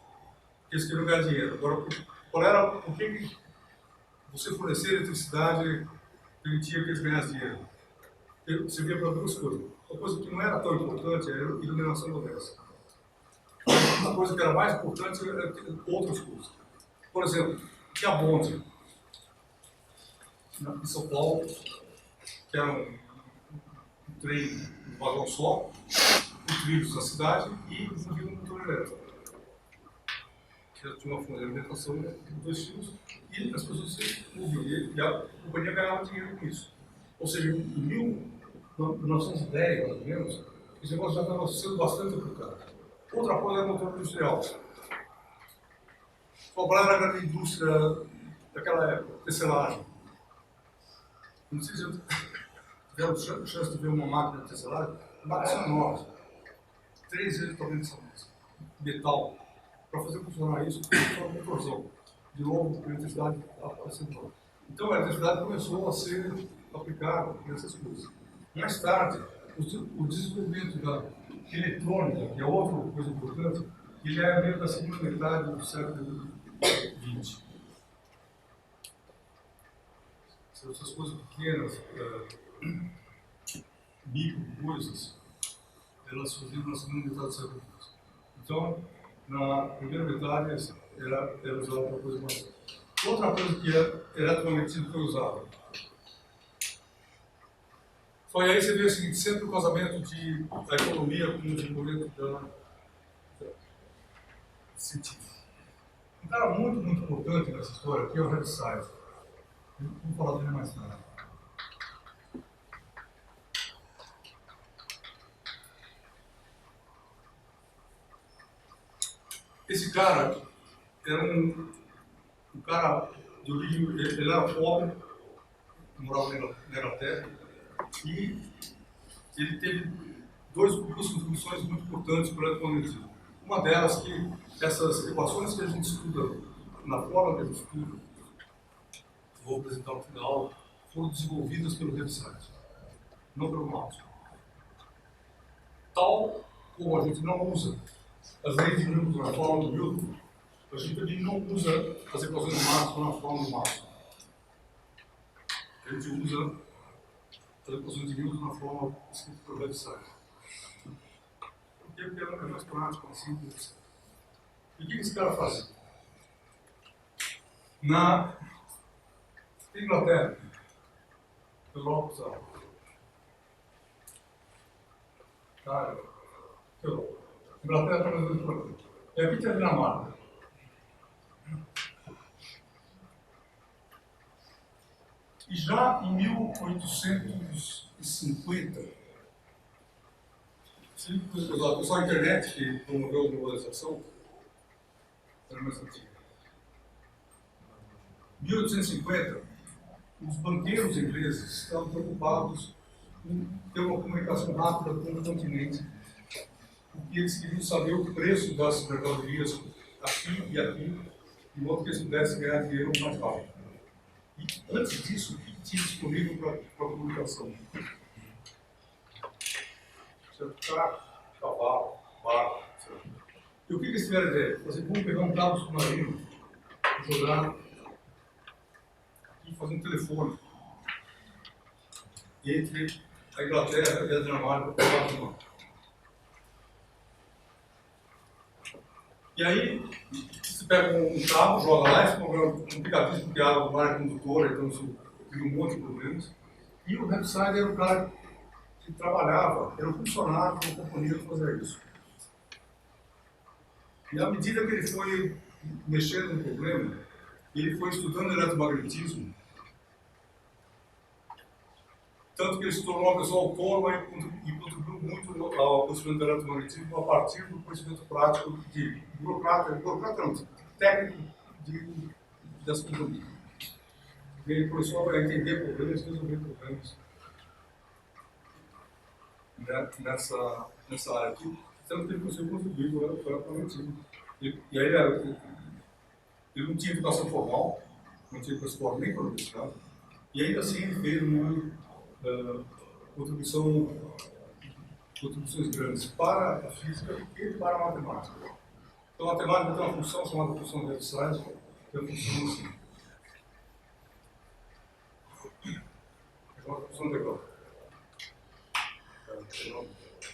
Porque eles queriam ganhar dinheiro. Agora, por que você fornecer eletricidade permitia que eles ganhassem dinheiro? Você via para duas coisas. Uma coisa que não era tão importante era a iluminação doméstica. Uma coisa que era mais importante era outras coisas. Por exemplo, tinha bonde em São Paulo, que era um trem, um vagão só, com trilhos na cidade e movido um motor elétrico. Que tinha uma fonte de alimentação com dois fios e as pessoas se moviam. E a companhia ganhava dinheiro com isso. Ou seja, em 1910, mais ou menos, esse negócio já estava sendo bastante aplicado. Outra coisa era o motor industrial. Cobrar era a grande indústria daquela época, tecelagem. Não sei se tiveram chance de ver uma máquina de tecelagem, máquinas enormes. 3 vezes o tamanho dessa máquina. Metal. Para fazer funcionar isso, foi uma motorzão. De novo, a eletricidade aparecendo. Então a eletricidade começou a ser aplicada nessas coisas. Mais tarde, o desenvolvimento da eletrônica, que é outra coisa importante, ele é meio da segunda metade do século XX. Essas coisas pequenas, micro coisas, elas surgiram na segunda metade do século XX. Então, na primeira metade era usada para coisa mais. Outra coisa que é eletromagnetismo foi usada. Foi aí você vê o seguinte, sempre o casamento da economia com o desenvolvimento da científica. Um cara muito importante nessa história aqui é o Red Size. Vamos falar dele mais tarde. Esse cara era um cara de origem, ele era pobre, morava na Inglaterra, e ele teve duas contribuições muito importantes para o eletromagnetismo. Uma delas que essas equações que a gente estuda, na forma que a gente estuda, vou apresentar no final, foram desenvolvidas pelo Red Size, não pelo Maxwell. Tal como a gente não usa as leis de Newton na forma do Newton, a gente também não usa as equações do Maxwell na forma do Maxwell. A gente usa as equações de Newton na forma escrita pelo Red Size. Porque é mais prático, mais simples. E o que esse cara fazia? Na Inglaterra, Europa, sabe? Cara, Europa. Inglaterra está mais ou menos. E aqui tem a Dinamarca. E já em 1850, o pessoal da internet que promoveu a globalização, era mais antigo. Em 1850, os banqueiros ingleses estavam preocupados em ter uma comunicação rápida com o continente, porque eles queriam saber o preço das mercadorias aqui e aqui, de modo que eles pudessem ganhar dinheiro mais rápido. E antes disso, o que tinha disponível para a comunicação? Carro, cavalo, barco, etc. E o que eles tiveram a ideia? Vamos pegar um cabo submarino, jogar e fazer um telefone entre a Inglaterra e a Dinamarca. E aí, você pega um carro, joga lá, esse programa um aplicativo que abre várias condutoras, então isso cria um monte de problemas. E o Red Size era o cara que trabalhava, era um funcionário de uma companhia que fazia isso. E à medida que ele foi mexendo no problema, ele foi estudando eletromagnetismo, tanto que ele se tornou uma pessoa autônoma e contribuiu muito ao conhecimento do eletromagnetismo a partir do conhecimento prático de burocrata não, técnico dessa companhia. Ele começou a entender problemas e resolver problemas nessa área aqui, tanto que ele conseguiu contribuir para o eletromagnetismo. E aí ele não tinha educação formal, não tinha escola nem para a universidade, e ainda assim ele fez uma contribuições grandes para a física e para a matemática. Então a matemática tem uma função chamada função de Red Size, Eu funciono assim. Agora funciona legal.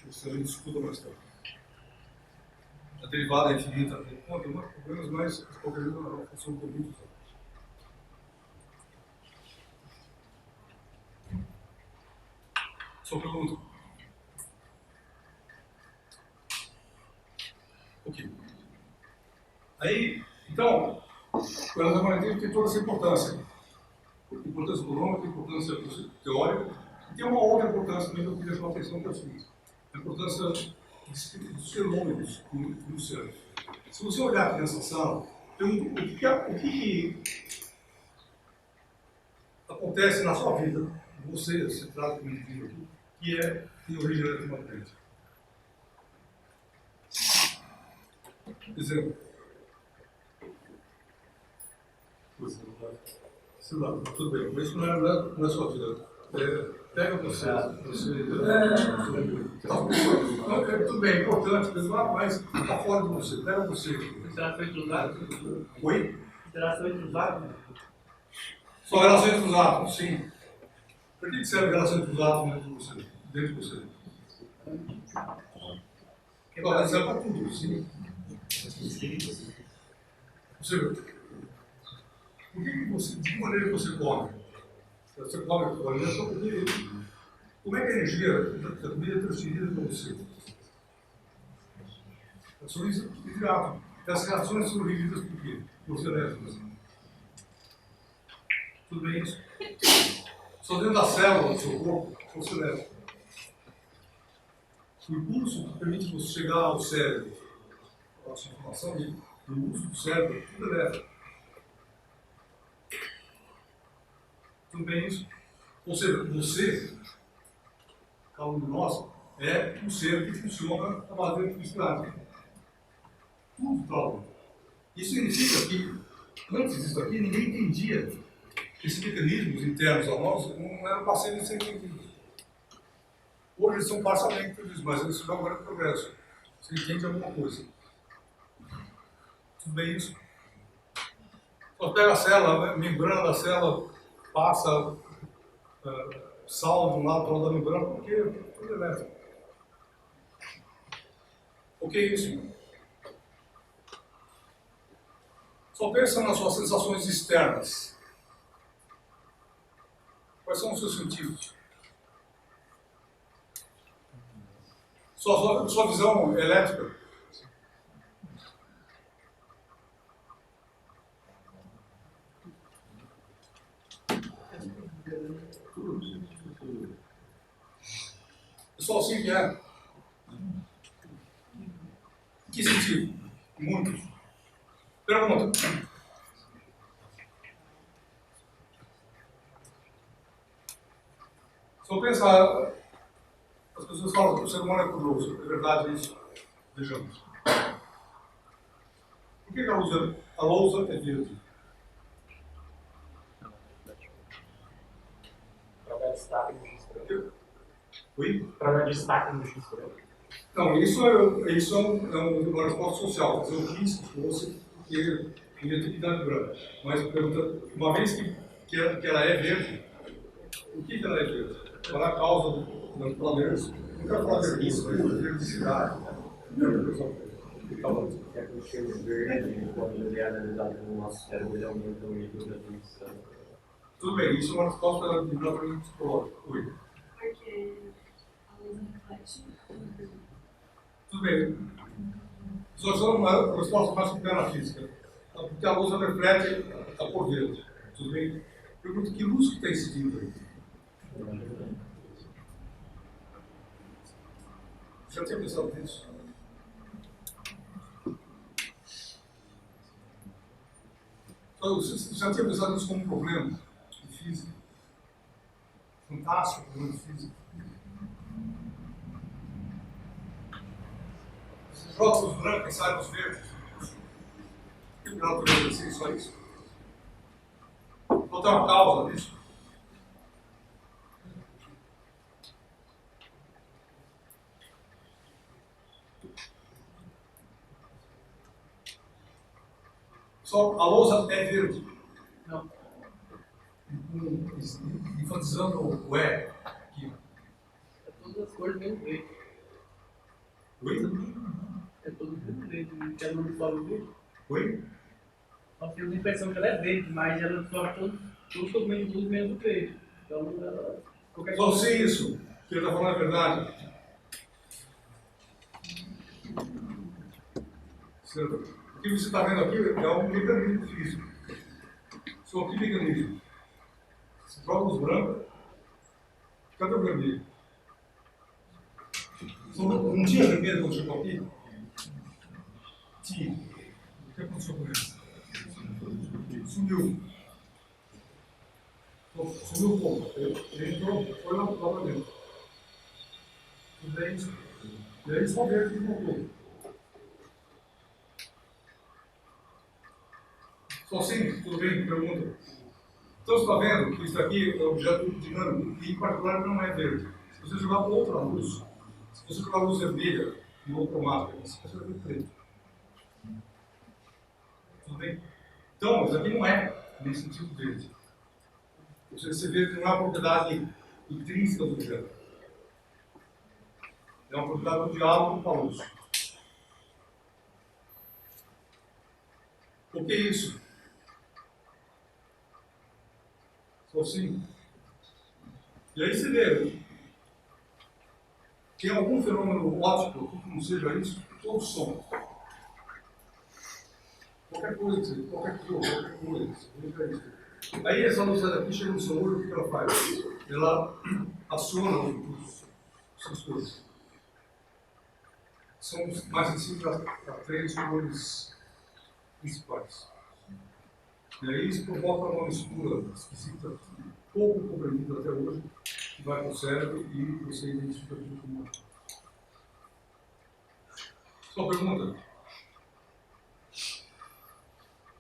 Isso a gente estuda mais tarde. A derivada infinita tem muitos problemas, mas de qualquer jeito ela funciona por muitos anos. Só pergunta. Ok. Aí, então, o elemento tem toda essa importância. Importância econômica, importância teórica, e tem uma outra importância também que eu queria chamar a atenção para vocês. A importância dos fenômenos no cérebro. Se você olhar aqui nessa sala, o que acontece na sua vida, você se trata como indivíduo aqui, que tem origem eletromagnética. Exemplo. Tudo bem, mas isso não é sua vida. Pega você. Tudo bem, é importante, mas está fora de você. Pega você.
Interação entre os átomos?
Oi?
Interação entre os átomos?
Só relação entre os átomos, sim. Por que serve a relação entre os átomos dentro de você? Porque ela serve para tudo, sim. Por que você, de que maneira que você come? Você come o alimento porque como é que a energia da comida é transferida para você? Ações entre átomos. Essas reações são regidas por quê? Por elétrons. Tudo bem isso? Só dentro da célula do seu corpo, são os elétrons. O impulso que permite você chegar ao cérebro, a sua informação, o uso do cérebro, é tudo elétrico. Tudo bem isso? Ou seja, você, cada um de nós, é um ser que funciona a base da eletricidade. Tudo tal. Isso significa que, antes disso aqui, ninguém entendia que esses mecanismos internos a nós não eram passíveis de ser entendidos. Hoje eles são parcialmente entendidos, mas eles são um grande progresso. Você entende alguma coisa. Tudo bem isso? Só pega a célula, a membrana da célula, passa sal de um lado para o outro da membrana, porque tudo é elétrico. O que é isso? Só pensa nas suas sensações externas. Quais são os seus sentidos? Sua visão elétrica. Pessoal, sim que é. Em que sentido? Muitos. Pergunta. Só pensar, as pessoas falam que o ser humano é curioso. É verdade isso? Vejamos. Por que a lousa é verde?
Para dar destaque no X-Branco.
Oi?
Para dar destaque no X-Branco.
Não, isso é uma resposta social. Quer dizer, eu quis que fosse, porque ia ter que dar branco. Mas pergunta, uma vez que ela é verde, por que ela é verde? Qual é a causa dos planetas? Não quero falar de isso, mas de verdicidade.
É que o cheiro verde, quando ele é analisado no nosso cérebro, ele aumenta o nível da emissão.
Tudo bem, isso é uma resposta de tratamento psicológico. Oi.
Porque a luz reflete.
Tudo bem. Só é uma resposta mais com na física. Porque a luz reflete a cor verde. Tudo bem? Pergunto, que luz que está incidindo aí? Já tinha pensado nisso? Você já tinha pensado nisso como um problema de física? Fantástico, problema de física. Esses rótulos brancos e saios verdes. Que natureza assim, só isso? Não tem uma causa disso? Só a lousa é verde.
Não.
Enfatizando o é aqui.
É todas as cores menos verde.
Oi?
É todo mundo verde. Não quer não absorve verde.
Oi?
Nós temos a impressão que ela é verde, mas ela absorve tudo sobre menos luz, menos o verde. Então, ela, qualquer
Só sei isso, que ele está falando a verdade. Certo? O que você está vendo aqui é um mecanismo físico. Só que mecanismo? Se troca luz branca, cadê o vermelho? Não tinha vermelho quando chegou aqui? Tinha. O que aconteceu com ele? Sumiu. Sumiu um pouco. Ele entrou, foi lá para dentro. E aí só veio aqui e voltou. Só sim, tudo bem? Pergunta. Então você está vendo que isso aqui é um objeto dinâmico e, em particular, não é verde. Se você jogar outra luz, se você jogar luz vermelha no cromática, você vai ver preto. Tudo bem? Então, isso aqui não é nesse sentido verde. Você vê que não é uma propriedade intrínseca do objeto. É uma propriedade do diálogo com a luz. O que é isso? Só assim. E aí você vê, tem algum fenômeno óptico que não seja isso, todo som. Qualquer coisa, qualquer coisa, veja isso. Aí essa luz daqui chega no seu olho, o que ela faz? Ela aciona os sensores. São mais sensíveis a três cores principais. E aí isso provoca uma mistura esquisita, pouco compreendida até hoje, que vai para o cérebro e você identifica tudo como. Só pergunta.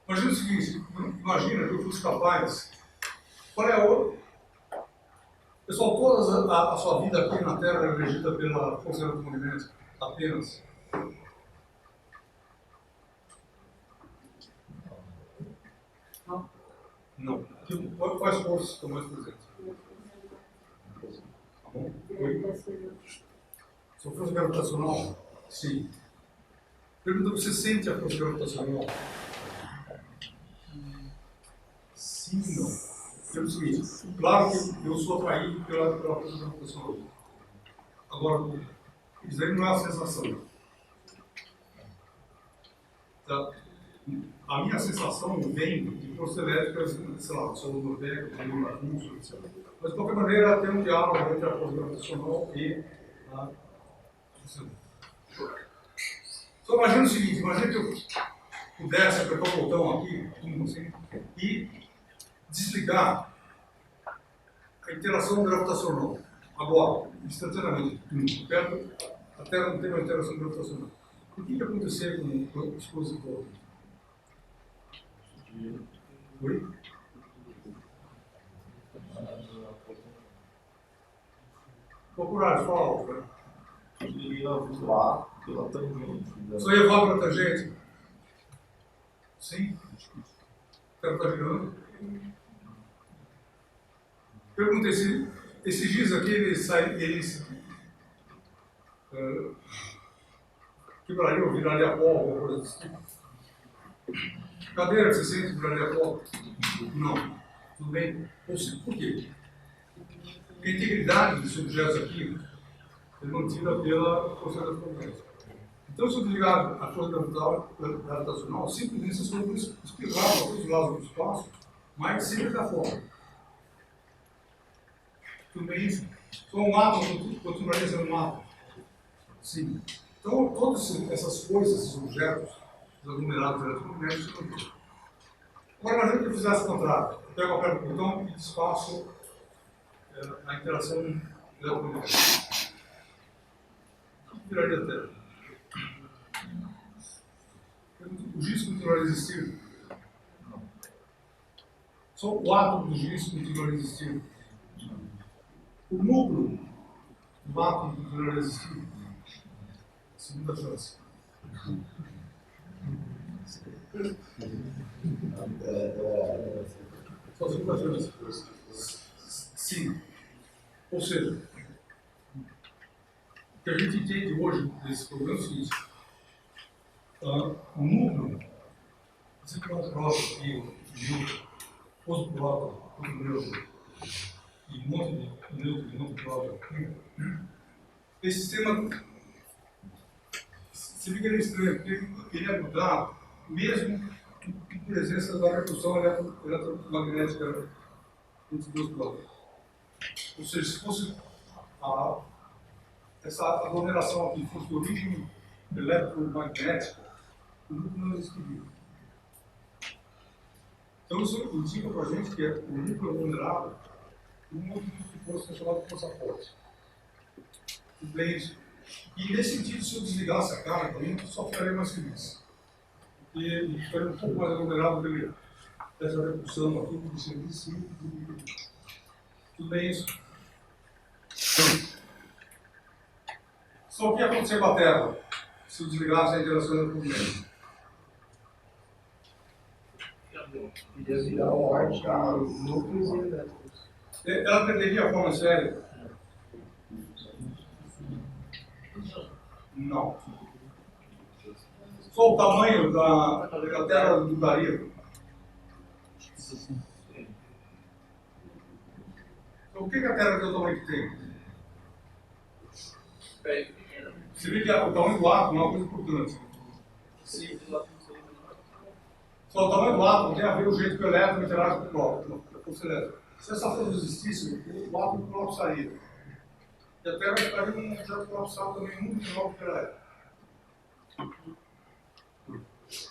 Imagina o seguinte, imagina que eu fosse capaz. Qual é a. Pessoal, toda a sua vida aqui na Terra é regida pela força do movimento, apenas. Não. Não. Quais forças estão mais presentes? Tá bom? Oi? Sua força gravitacional? Sim. Pergunta, você sente a força gravitacional? Sim, não. É o seguinte, claro que eu sou atraído pela força gravitacional. Agora, isso aí não é a sensação. Tá? A minha sensação vem de forças elétricas, sei lá, solo norteco, coluna pulso, etc. Mas, de qualquer maneira, tem um diálogo entre a força gravitacional e a função. Só imagina o seguinte, imagina que eu pudesse apertar o botão aqui, assim, e desligar a interação gravitacional. Agora, instantaneamente, a Terra não tem uma interação gravitacional. O que acontecer com as coisas em volta? Oi? Procurar, fala alto, né?
Ia voar pela tangente.
Só ia voar para a tangente? Sim? O cara está girando? Perguntei se esses dias aqui eles quebrariam, viraria pó, alguma coisa desse tipo. Cadeira que você sente viraria pó? Não. Tudo bem? Por quê? A integridade desses objetos aqui é mantida pela força gravitacional. Então, se eu desligar a força gravitacional, simplesmente essas coisas espirrar para todos os lados do espaço, mas sempre da forma. Tudo bem isso? Então, um átomo continuaria sendo um átomo. Sim. Então, todas essas coisas, esses objetos, os aglomerados eletromagnéticos, se mantêm. Agora, imagina que eu fizesse o contrário. Eu pego a perna do botão e desfaço a interação eletromagnética. O que viraria a Terra? O giz continuaria a existir? Não. Só o átomo do giz continuaria a existir? O núcleo do átomo continuaria a existir? Segunda chance. Só 5 anos. Sim. Ou seja, o que a gente entende hoje desse problema é o seguinte: o núcleo, assim como o próprio e o posto próprio, o neutro, e um monte de neutro e monte próprio, esse sistema, se fica estranho, porque ele é mudado, mesmo em presença da repulsão eletromagnética entre os dois blocos. Ou seja, se fosse essa aglomeração aqui fosse de origem eletromagnética, o núcleo não existiria. Então isso indica para a gente que o núcleo aglomerado por um outro tipo de força chamada força forte. Tudo bem isso? E nesse sentido, se eu desligasse a carga, eu só ficaria mais feliz. Porque ele ficaria um pouco mais aglomerado dele. Essa repulsão aqui, do serviço, tudo bem isso? Só o que ia acontecer com a Terra se eu desligasse a interação eletromagnética?
Podia virar um ar de núcleos e elétrons.
Ela perderia a forma esférica? Não. Só o tamanho da Terra mudaria. Então, o que a Terra tem o tamanho que tem? Você vê que o tamanho do átomo é uma coisa importante.
Sim, do lado do seria.
Só o tamanho do átomo tem a ver com o jeito que o elétron interage com o próprio, a força elétrica. Se essa força existisse, o átomo colapsaria. E a Terra estaria num objeto colapsado também muito menor do que ela é.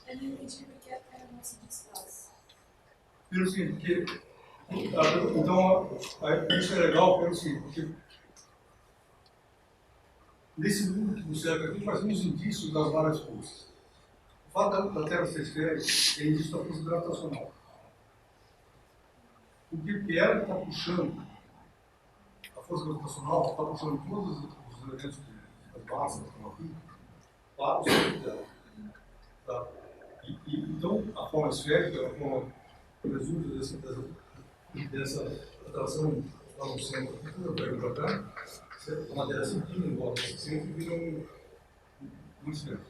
Eu não entendi porque a Terra não se desfaz.
Pelo seguinte, então isso é legal pelo seguinte, porque nesse mundo que nos cerca aqui, nós temos indícios das várias forças. O fato da Terra ser esférica é indício da força gravitacional. Porque ela está puxando, a força gravitacional está puxando todos os elementos das massas que estão aqui para o centro dela. Tá? Então, a forma esférica, a forma que resulta dessa atração lá no centro, aqui, quando eu pego para cá, a matéria sempre em volta, sempre vira um esférico.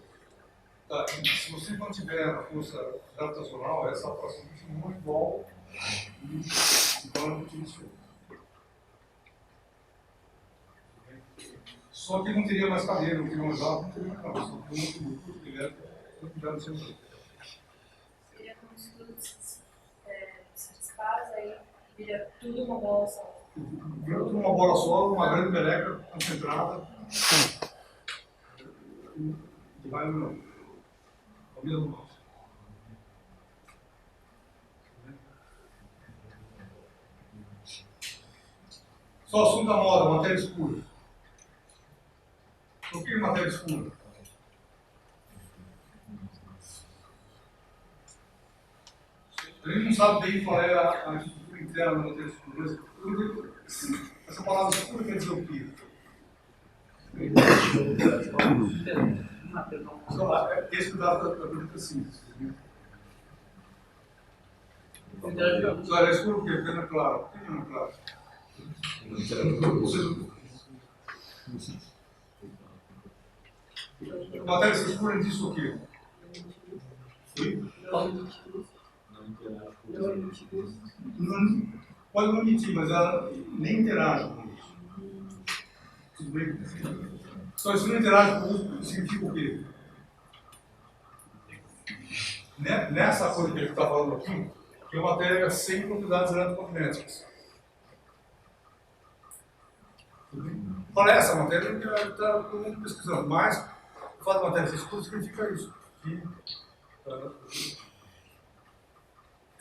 Tá? E se você mantiver a força gravitacional, essa atração continua igual e torna continua esférico. Só que não teria mais cadeira, não teria mais água, não teria mais nada, só que um tudo elétrico não tiver no centro.
Seria como se tudo se desfaz, aí vira tudo uma bola só.
Vira tudo uma bola só, uma grande meleca concentrada. E vai ao mesmo modo. Só assunto da moda, matéria escura. O que é matéria escura? A gente não sabe bem qual é a estrutura interna da matéria escura. Essa palavra escura quer dizer o quê? Esse cuidado da pergunta simples. Claro, é escuro o quê? Porque não é claro. Por que não é claro? Matéria escura diz o quê? Não, pode não mentir, mas ela nem interage com isso. Tudo bem? Só isso não interage com isso significa o quê? Nessa coisa que a gente está falando aqui, tem uma matéria sem propriedades eletromagnéticas. Qual é essa matéria que está todo mundo pesquisando? Mas o fato da matéria ser escura significa isso. Que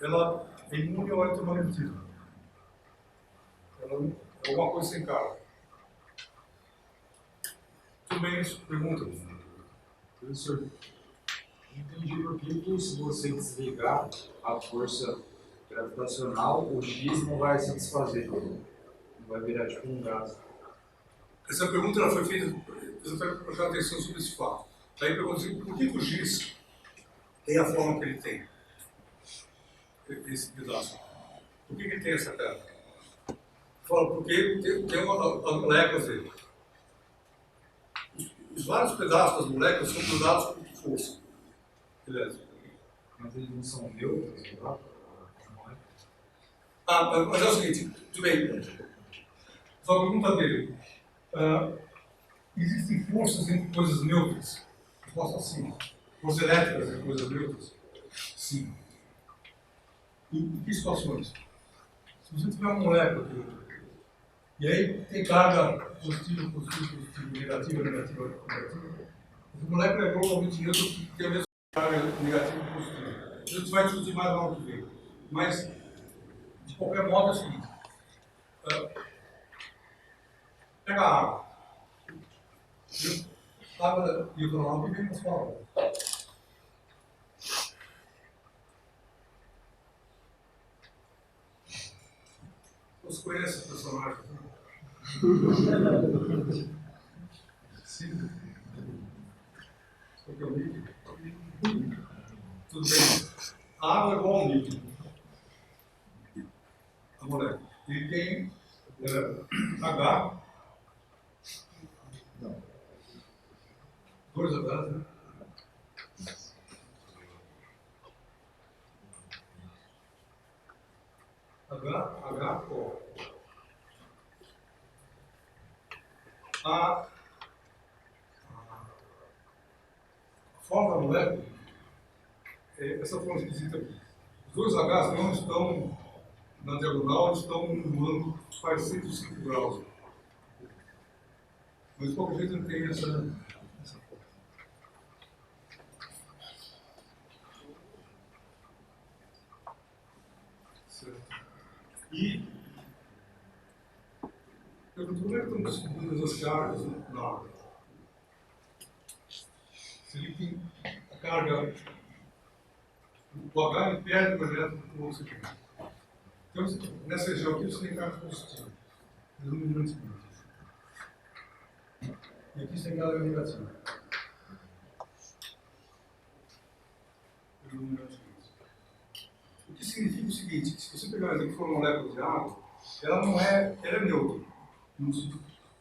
ela é imune ao eletromagnetismo. Ela é alguma coisa sem carga. Tudo bem isso? Pergunta.
Professor, entendi por que se você desligar a força gravitacional, o X não vai se desfazer, não vai virar tipo um gás.
Essa pergunta ela foi feita exatamente para prestar atenção sobre esse fato. Daí pergunta assim, por que o giz tem a forma que ele tem, esse pedaço. Por que ele tem essa cara? Fala, porque tem as moléculas dele. Os vários pedaços das moléculas são grudados por força elétrica.
Mas eles não são neutros, não?
Mas é o seguinte, tudo bem. Só a pergunta dele. Existem forças entre coisas neutras? Resposta assim. Forças elétricas entre coisas neutras? Sim. Em que situações? Se você tiver uma molécula e aí tem carga positiva, negativa, negativa. A molécula é globalmente neutra porque tem a mesma carga negativa e positiva. A gente vai discutir mais no ano que vem. Mas, de qualquer modo, é o seguinte. Pega a água. A água e o água vem nas palavras. Você conhece esse personagem? Sim. Tudo bem. A água é igual ao líquido. A molécula. Ele tem H. Não. 2 H, né? O. A forma da molécula é essa forma esquisita aqui. Os 2 H's não estão na diagonal, estão no ângulo que faz 105 graus. Mas de qualquer jeito não tem essa forma. E pergunto, como é que estão distribuídas as cargas na água? Se ele tem a carga, o H ele perde o elétron para o oxigênio. Então, nessa região aqui você tem carga positiva, predominantemente. E aqui você tem carga negativa. Predominantemente. O que significa o seguinte, que se você pegar, por exemplo, uma molécula de água, ela não é, ela é neutra.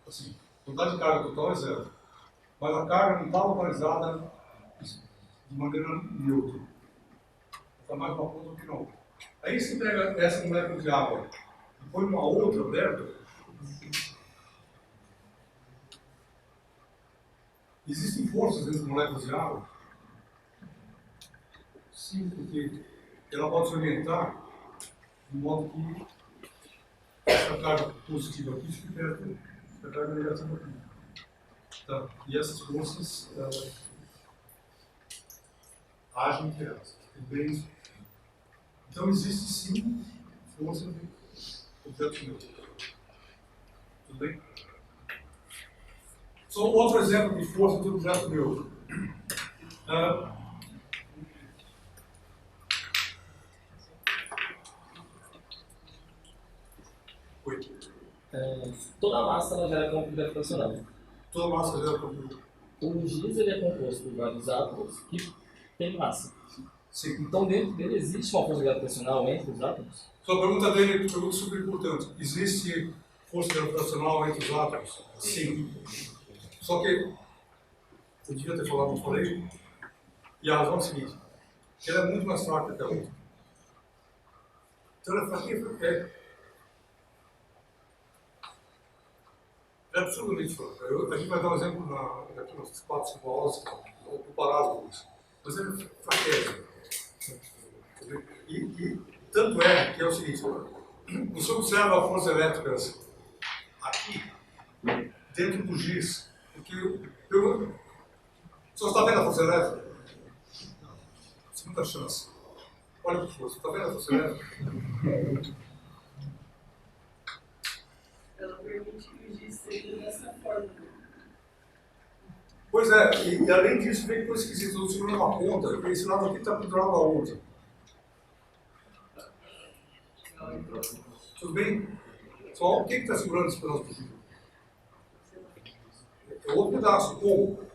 Assim, a quantidade de carga total é zero. Mas a carga não está localizada de maneira neutra. Está mais uma ponta do que não. Aí você pega essa molécula de água e põe uma outra aberta. Existem forças entre moléculas de água? Sim, porque ela pode se orientar de modo que essa carga positiva aqui fique perto da carga negativa aqui. Tá? E essas forças agem entre elas. Bem, então existe sim força de objetos neutros. Tudo bem? Só outro exemplo de força de objeto neutro.
Toda massa ela gera campo gravitacional.
Toda massa gera campo.
O giz ele é composto por vários átomos que têm massa.
Sim.
Então dentro dele existe uma força gravitacional entre os átomos?
Sua pergunta dele é pergunta super importante. Existe força gravitacional entre os átomos? Sim. Só que eu devia ter falado, não falei. E a razão é a seguinte: que ela é muito mais fraca que a outra. Então ela é fraquinha. É absurdamente fraca. A gente vai dar um exemplo daqui umas 4, 5 aulas, vou comparar as duas. Mas é fraqueza. E tanto é que é o seguinte: você observa a força elétrica aqui, dentro do giz, porque você está vendo a força elétrica? Segunda chance. Olha para você está vendo a força elétrica?
Ela permite que o giz seja dessa forma.
Pois é, e além disso, vem coisa esquisita. Eu estou segurando uma ponta, e esse lado aqui está pendurado a outra. Tudo bem? Só o que está segurando esse pedaço aqui? É outro pedaço, ou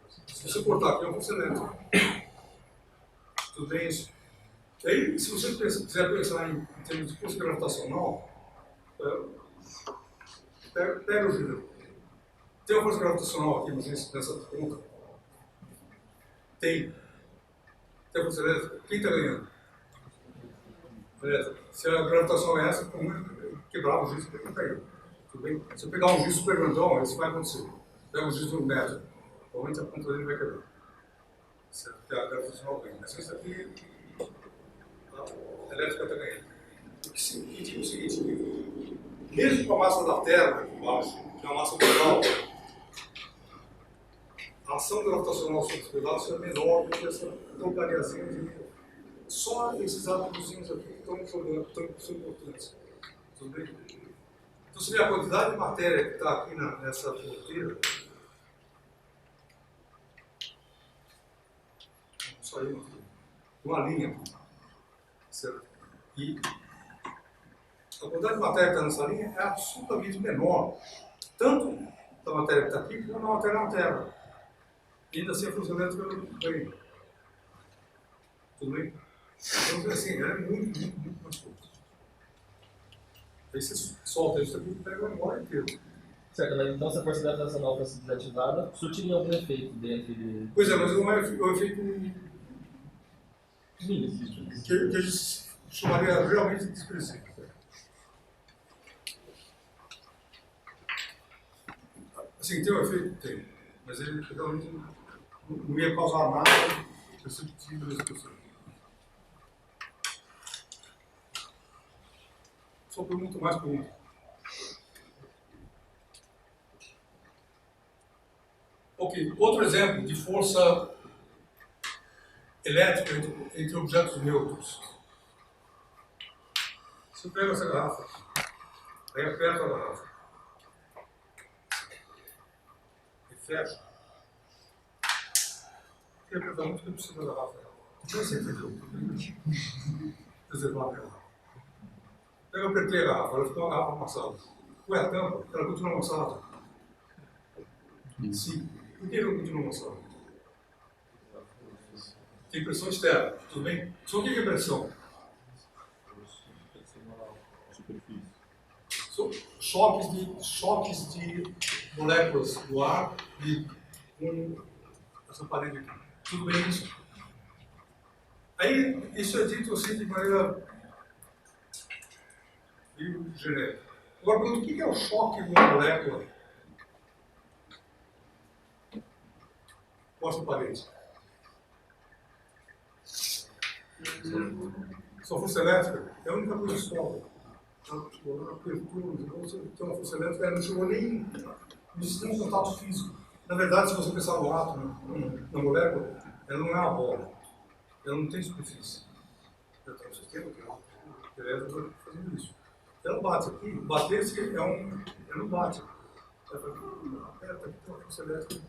se você cortar aqui, é uma força elétrica. Tudo bem isso? E aí, se você quiser pensar em termos de força gravitacional, pega o vidro. Tem uma força gravitacional aqui, nessa ponta? Tem. Tem a força elétrica? Quem está ganhando? Se a gravitação é essa, quebrava o giz e não caiu. Tudo bem? Se eu pegar um giz super grandão, isso vai acontecer. Pega um giz de 1 metro, provavelmente a ponta dele vai quebrar. Certo? Porque a gravitacional ganha. Mas isso aqui, a elétrica está ganhando. O que significa o seguinte: mesmo com a massa da Terra aqui embaixo, que é uma massa menor, a ação gravitacional sobre os pedaços é menor do que essa trocariazinha de. Só esses átomos aqui que estão jogando, são importantes. Tudo bem? Então, você vê a quantidade de matéria que está aqui nessa fronteira. Só aí, uma linha. Certo? E a quantidade de matéria que está nessa linha é absolutamente menor. Tanto da matéria que está aqui, como da matéria na Terra. E ainda assim a força elétrica ganha. Tudo bem? Então, assim, é muito mais curto. Aí você solta isso aqui e pega o embora inteiro.
Certo, mas então se a força gravitacional fosse desativada, surtiria algum efeito dentro do...
Pois é, mas não é o efeito
Sim,
que a gente chamaria realmente de desprezível. Assim, tem um efeito? Tem. Mas ele realmente não ia causar nada perceptível nessa pessoa. Só pergunta mais pergunta. Ok, outro exemplo de força elétrica entre objetos neutros. Se eu pego essa garrafa, aí aperto a garrafa e fecho, e apertar muito que eu preciso da garrafa. Não sei, entendeu? Reservar a garrafa. Eu apertei a garrafa, ela ficou uma garrafa amassada. Ué, a tampa, ela continua amassada. Sim. Por que ela continua amassada? Tem pressão externa, tudo bem? Só o que é pressão? Choques de moléculas do ar e com essa parede aqui. Tudo bem isso? Aí, isso é dito assim de maneira genérica. Agora, pergunto, o que é o choque de uma molécula com essa parede? Só força elétrica é a única coisa que sobra. A abertura, você tem uma força elétrica, ela não chegou nem no contato físico. Na verdade, se você pensar no átomo, na molécula, ela não é uma bola. Ela não tem superfície. Ela tem um sistema que é um elétrico fazendo isso. Ela bate aqui, bater-se ela não bate. Ela aperta aqui, tem uma força elétrica.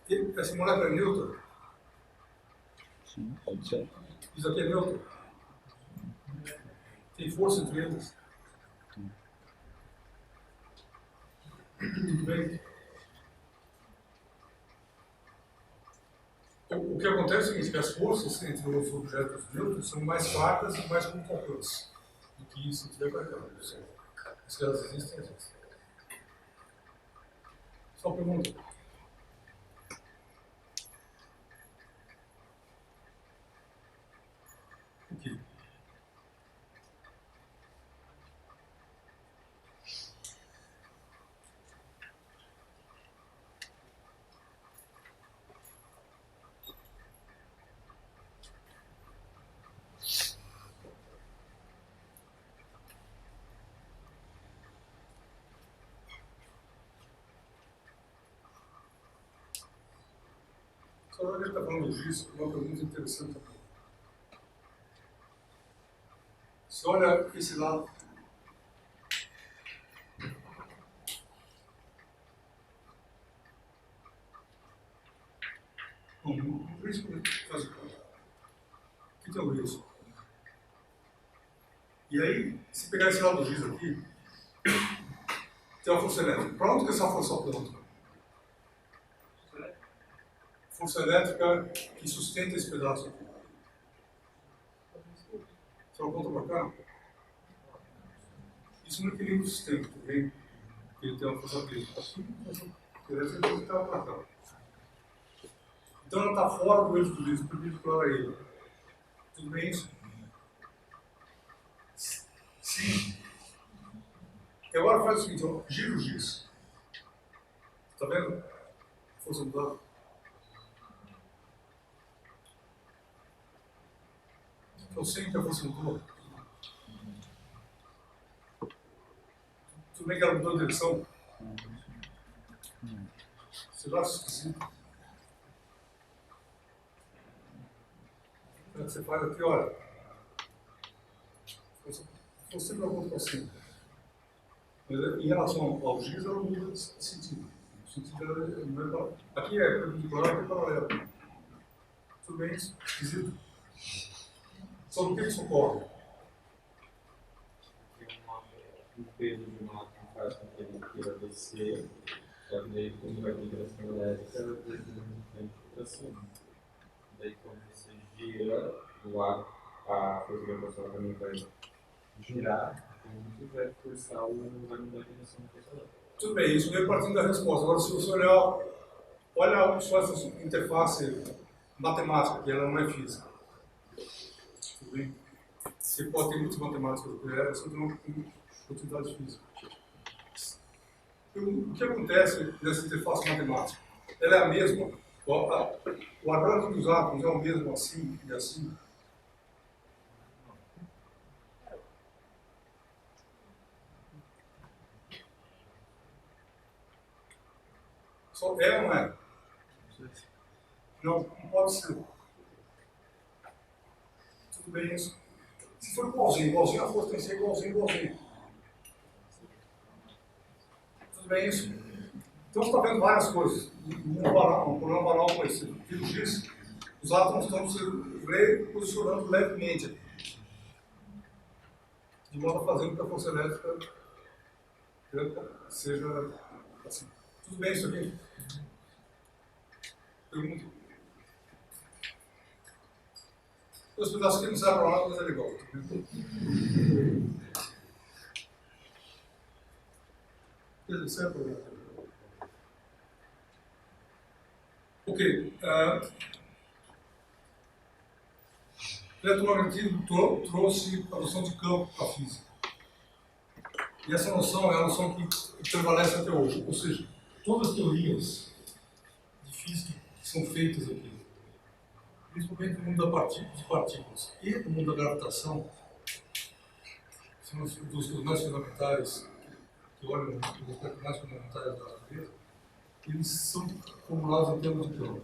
E essa molécula é neutra.
Sim, pode ser.
Isso aqui é neutro. Tem força entre eles. Tudo bem? O que acontece é o seguinte, que as forças entre os objetos neutros são mais fracas e mais concorrentes do que se tiver carregado. Se elas existem, existem. Só uma pergunta. O que? Só que ele está falando disso, uma pergunta interessante também. Se olha esse lado. Por isso que faz o caso. Aqui tem o risco. E aí, se pegar esse lado do giz aqui, tem uma força elétrica. Para onde que essa força aponta? força elétrica que sustenta esse pedaço aqui. Só conta para cá. Isso não equilibra o sistema, tá vendo? Ele tem uma força física assim, força elétrica que está para cá. Então ela está fora do eixo do disco, perpendicular a ele. Tudo bem isso? Sim. E agora faz o seguinte, ó, gira o giz. Está vendo? Força do lado. Eu sei que a força mudou. Tudo bem que ela mudou de direção. Você vai esquisito. Você faz aqui, olha. Você vai voltar assim. Mas em relação ao giz, ela muda de sentido. O sentido dela não é para... Aqui é perpendicular, aqui é paralelo. Tudo bem isso? Esquisito? Sobre o que isso ocorre?
O peso de uma que faz com que ele queira descer, só que daí quando vai ter direção elétrica, ela desce de frente para cima. Daí quando você gira, a força da gravitação também vai girar, então você vai forçar vai mudar a direção da força elétrica.
Tudo bem, isso veio partindo da resposta. Agora, se você olha só essa interface matemática, que ela não é física. Tudo bem? Você pode ter muitas matemáticas, você tem uma utilidade física. O que acontece nessa interface matemática? Ela é a mesma. O quadrado dos átomos é o mesmo assim e assim. Só é ou não é? Não pode ser. Tudo bem isso? Se for igualzinho, a força tem que ser igualzinho. Tudo bem isso? Então você está vendo várias coisas. Um problema banal como esse. Tiro X, os átomos estão se reposicionando levemente aqui. De modo a fazer com que a força elétrica seja assim. Tudo bem isso aqui? Pergunta. Os pedaços que não servem para nada, mas é legal. Quer dizer, serve para nada. Ok. O eletromagnetismo trouxe a noção de campo para a física. E essa noção é a noção que prevalece até hoje. Ou seja, todas as teorias de física que são feitas aqui, principalmente no mundo de partículas e no mundo da gravitação, que são os estudos mais fundamentais, que olham os aspectos mais fundamentais da natureza, eles são formulados em termos de campo.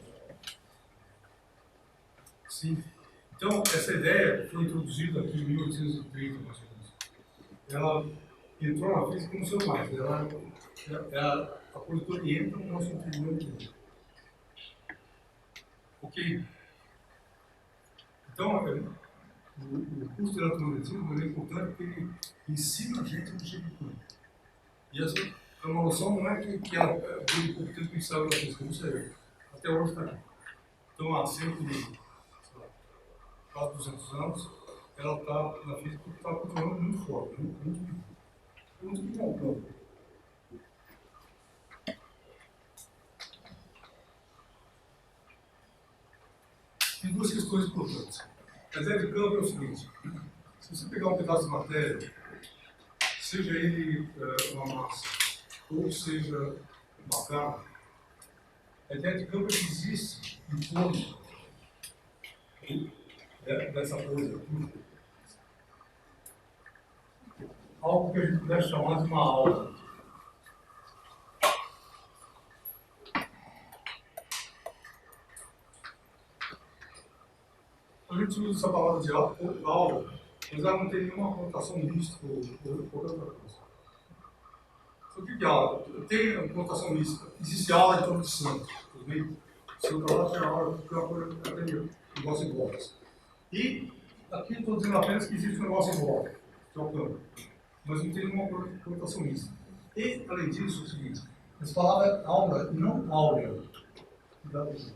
Sim. Então, essa ideia foi introduzida aqui em 1830, mais ou menos. Ela entrou na física como seu mais. Ela a coisa que orienta o nosso entendimento. Ok? Então, o curso de eletromagnetismo é importante porque ele ensina a gente a mexer com campo. E essa é uma noção, não é que ela dure pouco tempo que saiu da física, não sei. Até hoje está aqui. Então, há cerca de quase 200 anos, ela está na física porque está continuando muito forte, muito bom. Tem duas questões importantes. A ideia de campo é o seguinte: se você pegar um pedaço de matéria, seja ele uma massa ou seja uma carga, a ideia de campo é que existe em torno dessa coisa aqui algo que a gente pudesse chamar de uma aura. A gente usa essa palavra de aura, mas ela não tem nenhuma conotação mística ou qualquer outra coisa. O que é aura? Tem uma conotação mística. Existe aura em torno de santo. Se eu falar, tem aura, porque é uma coisa que tem negócio em volta. E aqui estou dizendo apenas que existe um negócio em volta, que é o campo. Mas não tem nenhuma conotação mística. E, além disso, é o seguinte: essa palavra é aura e não áurea. Cuidado com isso.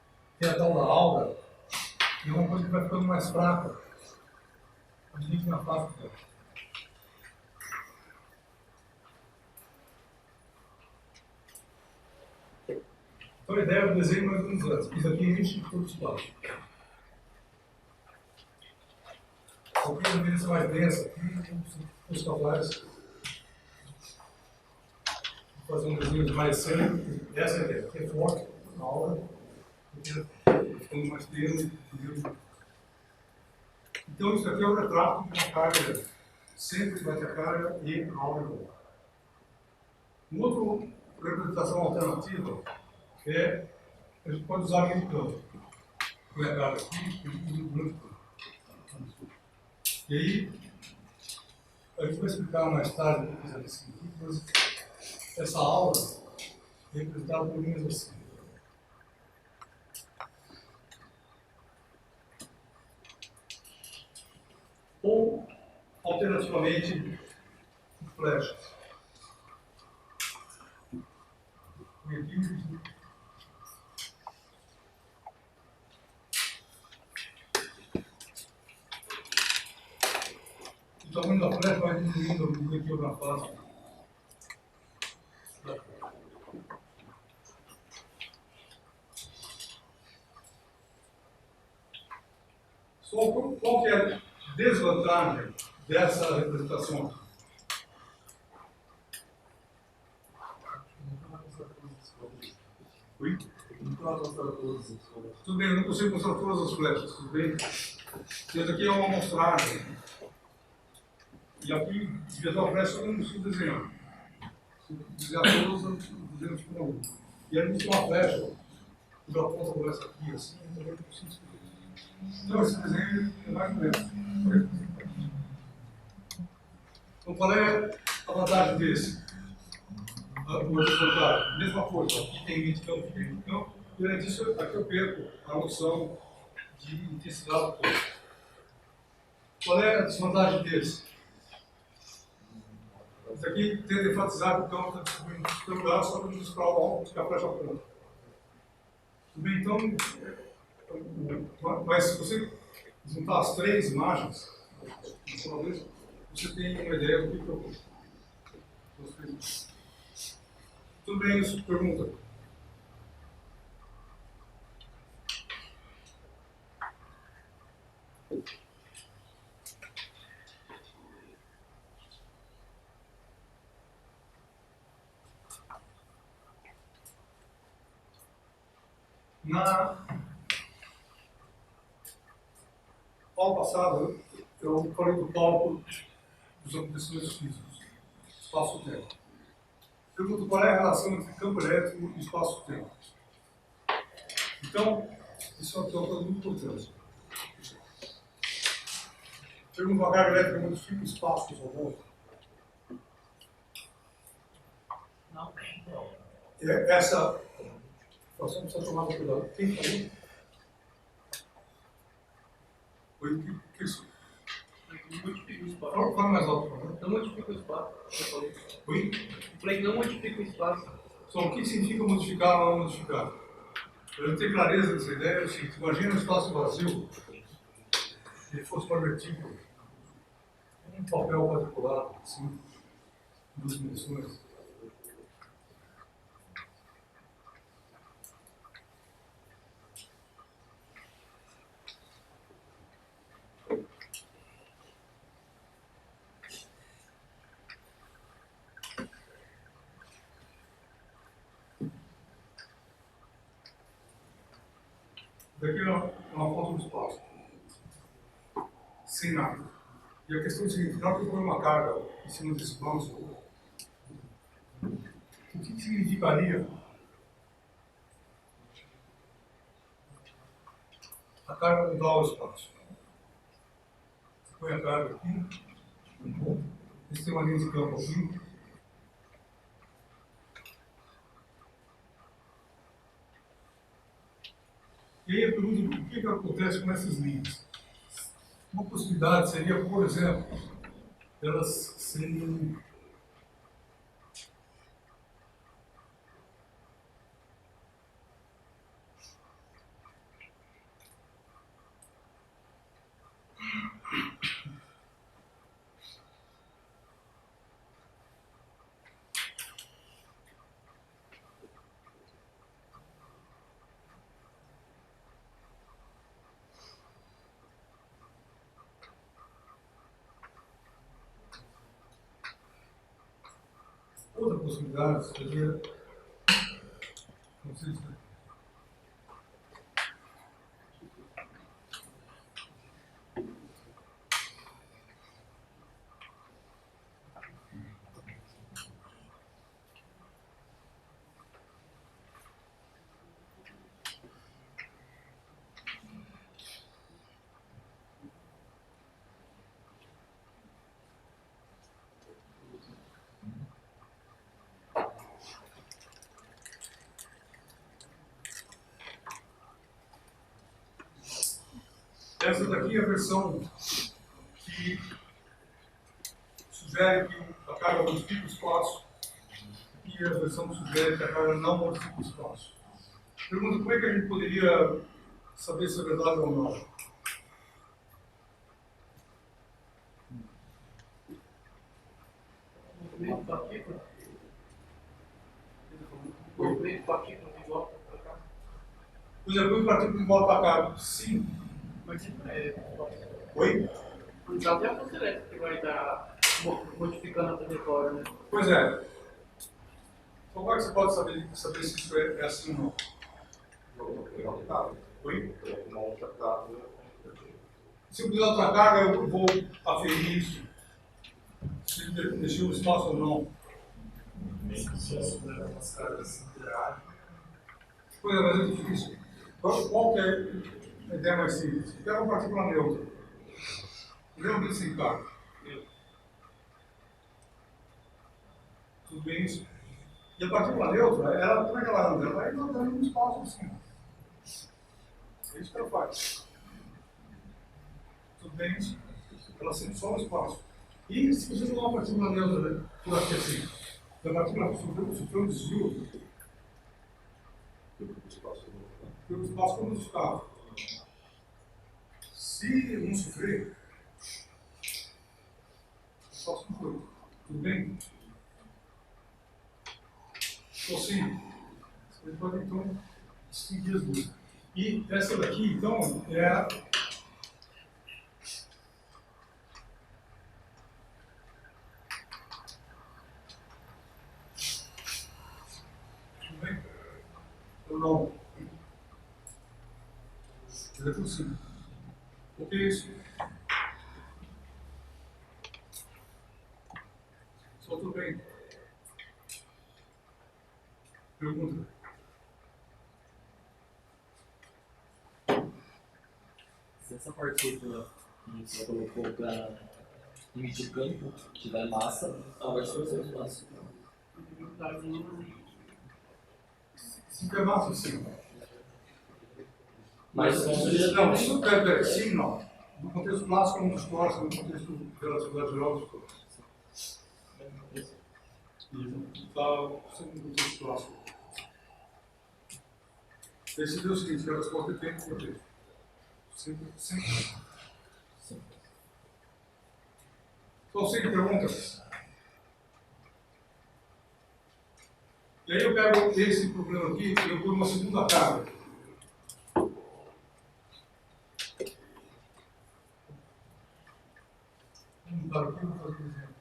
que é a tal da aura, e é uma coisa que vai ficando mais fraca. A gente na fábrica. Então a ideia do desenho mais ou menos essa. Isso aqui enche todo o espaço. Qualquer evidência mais densa aqui, os capazes de fazer um desenho mais sério. Essa é a ideia. Aqui é forte, na aula. Ficando mais termo. Então isso aqui é o retrato de uma carga. Sempre vai ter carga e a aula. Uma outra representação alternativa é, a gente pode usar aquele campo. Põe a carga aqui e o branco. E aí, a gente vai explicar mais tarde, assim, mas essa aula é representada por linhas assim. Ou, alternativamente, flechas. E aqui, o tamanho da flecha vai diminuindo à medida que eu na face. Só qual que é a desvantagem dessa representação aqui? Oi? Tudo bem, eu não consigo mostrar todas as flechas, tudo bem? Esse aqui é uma amostragem. E aqui, devia dar a flecha, eu não consigo desenhar. Se desenhar todas, eu desenho tipo uma uma. E aí, tem uma flecha, cuja ponta começa aqui, assim, eu também não consigo escrever. Então, esse desenho é mais ou menos. Então, qual é a vantagem desse? A desvantagem? Mesma coisa, aqui tem limite de campo, aqui tem limite de campo, e além disso, aqui eu perco a noção de intensidade do corpo. Qual é a desvantagem desse? Isso aqui tenta enfatizar que o campo está distribuindo no seu lugar só para nos esperar o alto que a flecha aponta. Tudo bem, então, mas se você juntar as três imagens, você tem uma ideia do que eu fiz. Tudo bem, isso? Pergunta. Na aula passada, eu falei do palco dos acontecimentos físicos, espaço-tempo. Pergunto qual é a relação entre campo elétrico e espaço-tempo. Então, isso é uma pergunta muito importante. Pergunto, a carga elétrica modifica o espaço que sua volta?
Não.
Essa situação precisa tomar cuidado. Quem falou? Oi, o que é isso?
Não modifica o espaço.
Fala mais alto, por favor.
Não modifica o espaço. Eu falei.
Oi?
Eu falei que não modifica o espaço.
Então, o que significa modificar ou não modificar? Para eu ter clareza dessa ideia, é o seguinte: imagina um espaço vazio, se ele fosse convertível, um papel quadriculado, assim, em duas dimensões. Daqui é uma foto do espaço, sem nada. E a questão é a seguinte: na hora que eu ponho uma carga em cima desse balanço, o que significaria a carga mudar o espaço? Você põe a carga aqui, você tem uma linha de campo aqui, e aí eu pergunto o que acontece com essas linhas. Uma possibilidade seria, por exemplo, elas serem Outra possibilidade seria, não sei se essa daqui é a versão que sugere que a carga modifica o espaço e a versão que sugere que a carga não modifica o espaço. Pergunta, como é que a gente poderia saber se é verdade ou não?
Movimento partícula. Movimento partícula que volta para cá.
Por exemplo, eu partícula que volta para cá, sim.
Mas isso é.
Oi?
Já tem a força elétrica que vai estar modificando a trajetória, né?
Pois é. Então, como é que você pode saber se isso é assim ou não? Oi? Se eu puser outra carga, eu vou aferir isso. Se ele deixou o espaço ou não.
As cargas interagem.
Pois é, mas é difícil. Qual que é a ideia mais simples? Pega uma partícula neutra. Neutra sem carga. Tudo bem isso? E a partícula neutra, ela, como é que ela anda? Ela vai andando no espaço assim. É isso que ela faz. Tudo bem isso? Ela sente só o espaço. E se você jogar uma partícula neutra por aqui assim, a partícula sofreu um desvio, pelo espaço como está. Se não sofrer, o espaço não foi. Tudo bem? Então, assim, você pode então distinguir as duas. E essa daqui, então, é a. Tudo bem? Ou não? É tudo sim. O que é isso? Só tudo bem. Pergunta.
Se essa partícula que você colocou para emitir campo tiver massa, ela vai distorcer o espaço.
Se tiver massa, sim.
Mas
Não, isso é sim, não. No contexto clássico, não distorce, no contexto de relatividade geral, distorce. Está sempre no contexto clássico. Esse é o seguinte, que a resposta é tempo e contexto. Sempre. Sim. Então, 5 perguntas. E aí eu pego esse problema aqui e eu ponho uma segunda carga. Vamos mudar aqui, vou fazer um exemplo.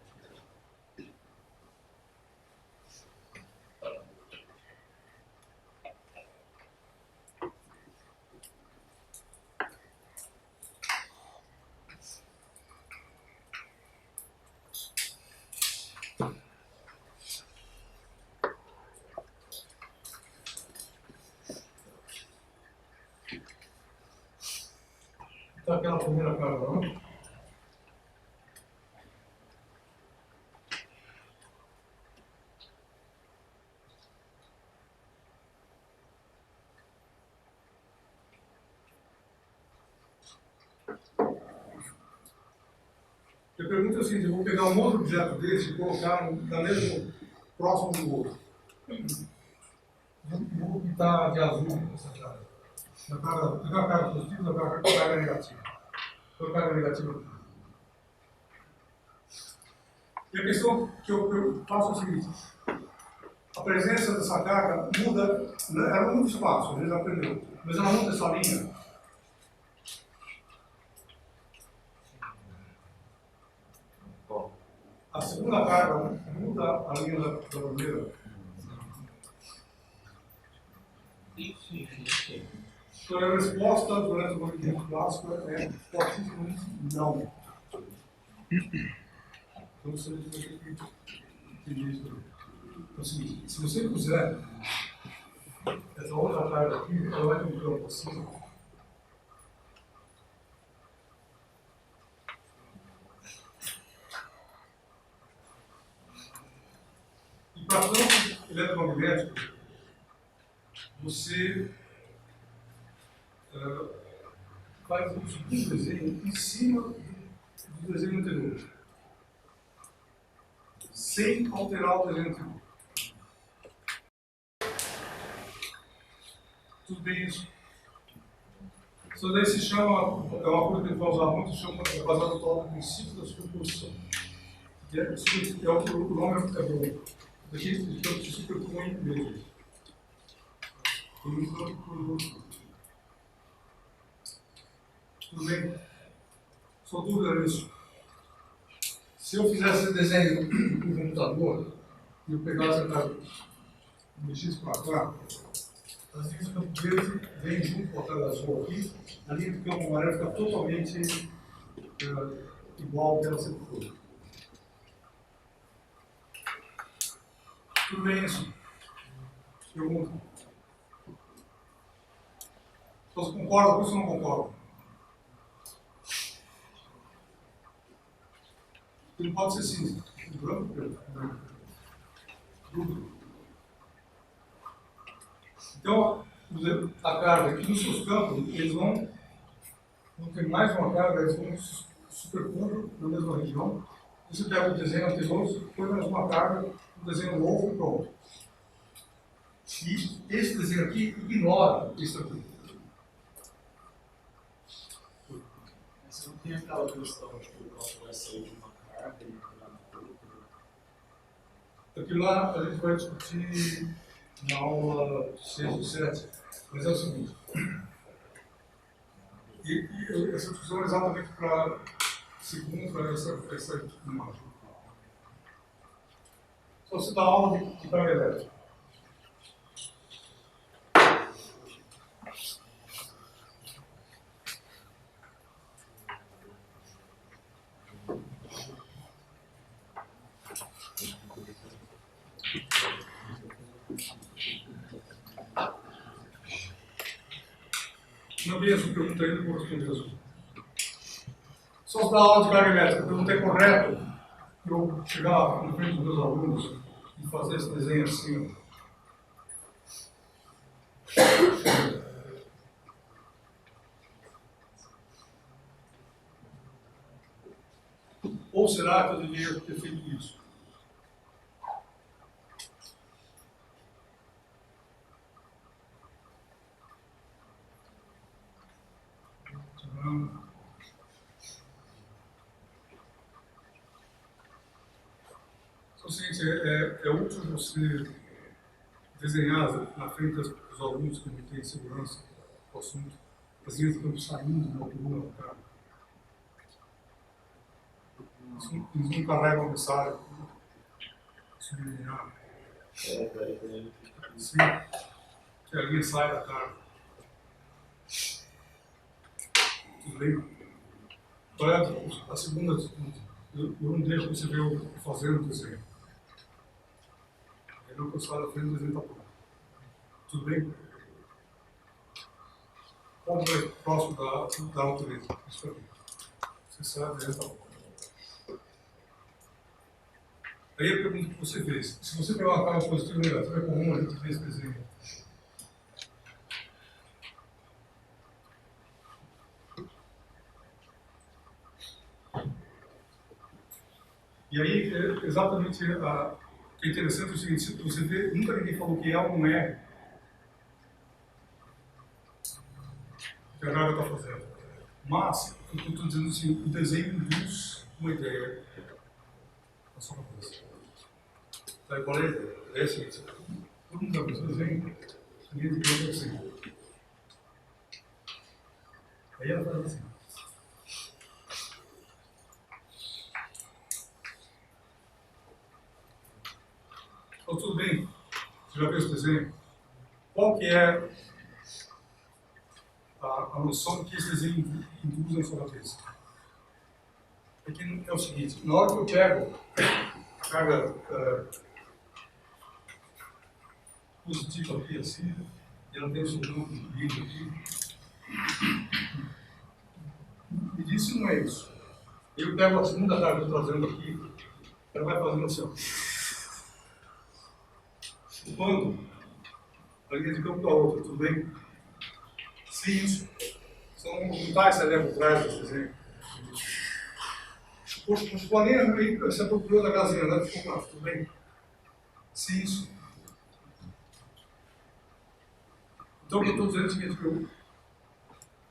Então, aquela primeira carga, não? Eu pergunto assim, eu vou pegar um outro objeto desse e colocar na mesma, próximo do outro. Vou pintar de azul essa carga. Pegar a carga positiva e a carga negativa. Põe a carga negativa aqui. E a questão que eu faço é o seguinte: a presença dessa carga muda, ela muda o espaço, a gente já aprendeu, mas ela muda essa linha. A segunda carga muda a linha da bandeira. Então a resposta durante o movimento clássico é fortíssimamente não. Então você vai ter que entender isso. Então é o seguinte, se você puser essa outra carga aqui, ela vai ter um campo assim. E para campo eletromagnético, você faz o seguinte desenho em cima do desenho anterior, sem alterar o desenho anterior. Tudo bem isso? Isso daí se chama, é uma coisa que a gente vai usar muito, chama baseado no princípio da superposição. O nome é bom. Daqui se superpõe mesmo. Tudo bem? Só dúvida nisso. Se eu fizesse esse desenho no computador e eu pegasse a carga e mexesse para cá, as linhas do campo verde vêm junto com a carga azul aqui, a linha do campo amarelo fica totalmente igual ao que ela sempre foi. Tudo bem isso? Pergunta. Você concorda com isso ou não concorda? Ele pode ser cinza, branco, branco. Então, a carga aqui nos seus campos, eles vão ter mais uma carga, eles vão se superpondo na mesma região. Você pega o desenho anterior, põe mais uma carga, um desenho novo e pronto. E esse desenho aqui ignora isso aqui.
Você não tem aquela questão de que o campo vai sair de uma carga e entrar na outra?
Aquilo lá a gente vai discutir na aula 6 ou 7, mas é o seguinte. Essa discussão é exatamente para segunda, essa imagem. Só você dá aula de carga elétrica. Não vi essa pergunta ainda, vou responder isso. Só se dá aula de carga elétrica, pergunta é correto eu chegar na frente dos meus alunos e fazer esse desenho assim. Ou será que eu deveria ter feito isso? Então, o seguinte, é útil você desenhar na frente dos alunos que não têm segurança do assunto, as linhas estão saindo de uma coluna do cara. Eles não carregam a mensagem subliminar. Sim, que a linha sai da cara. Tudo bem? Qual é a segunda atitude? Eu não deixo você ver eu fazendo o desenho. Aí não que eu saio da frente do desenho está pronto. Tudo bem? Onde vai próximo da natureza? Isso aqui. Você sai, o desenho está pronto. Aí a pergunta que você fez, se você pegar uma carga positiva ou negativa, é comum a gente ver esse desenho. E aí, exatamente, o que é interessante é o seguinte, se você vê, nunca ninguém falou que é ou não é o que a carga está fazendo. Mas, o que eu estou dizendo assim, o desenho induz uma ideia na sua cabeça. Sabe qual é a ideia? É a seguinte, todo mundo sabe esse desenho, ninguém tem assim. Aí ela faz assim. Então, tudo bem? Você já viu esse desenho? Qual que é a noção que esse desenho induz na sua cabeça? É que é o seguinte, na hora que eu pego a carga positiva aqui, assim, e ela tem o seu campo de vídeo aqui, e disse não é isso. Eu pego a segunda carga que eu estou trazendo aqui, ela vai fazendo assim, ó. Quando a linha de campo da outra, tudo bem? Se isso, são montais que você leva por trás desse desenho. Os planejas aí, você procurou da casinha, né? Ficou lá, tudo bem? Se isso. Então, o que eu estou dizendo é o seguinte, que o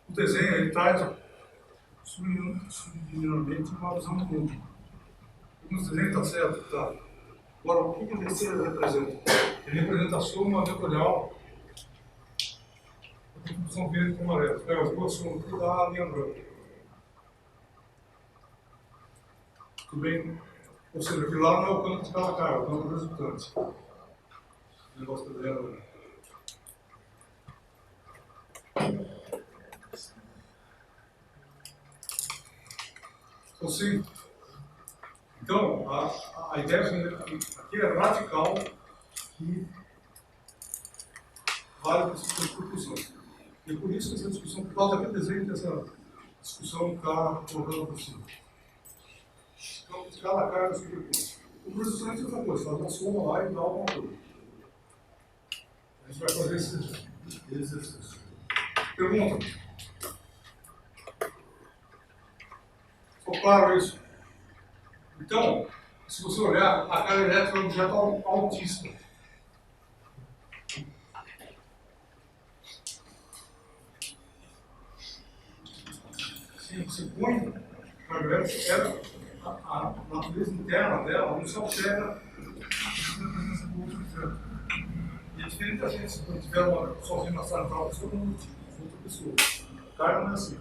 desenho ele traz subliminalmente uma visão do mundo. O desenho está certo, tá? Agora, o que esse representa? Ele representa a soma vetorial da distribuição verde com amarelo. Pega as duas somas e dá a linha branca. Tudo bem? Ou seja, aquilo lá não é o campo de cada cara, é o campo do resultante. O negócio está dizendo. Então, sim. Então, a ideia aqui é radical e vale para essa discussão. E por isso essa discussão, por causa daquele desenho que essa discussão está colocando por cima. Então, cada cara superposto. O processamento é outra coisa, faz uma soma lá e dá uma coisa. A gente vai fazer esse exercício. Pergunta. Ficou claro isso? Então, se você olhar, a carga elétrica é um objeto altíssimo. Se põe a carga elétrica, a natureza interna dela não se altera na presença do outro objeto. E é diferente da gente, se eu tiver uma sozinha na sala de aula, eu não motivo, outra pessoa. A carga não é assim.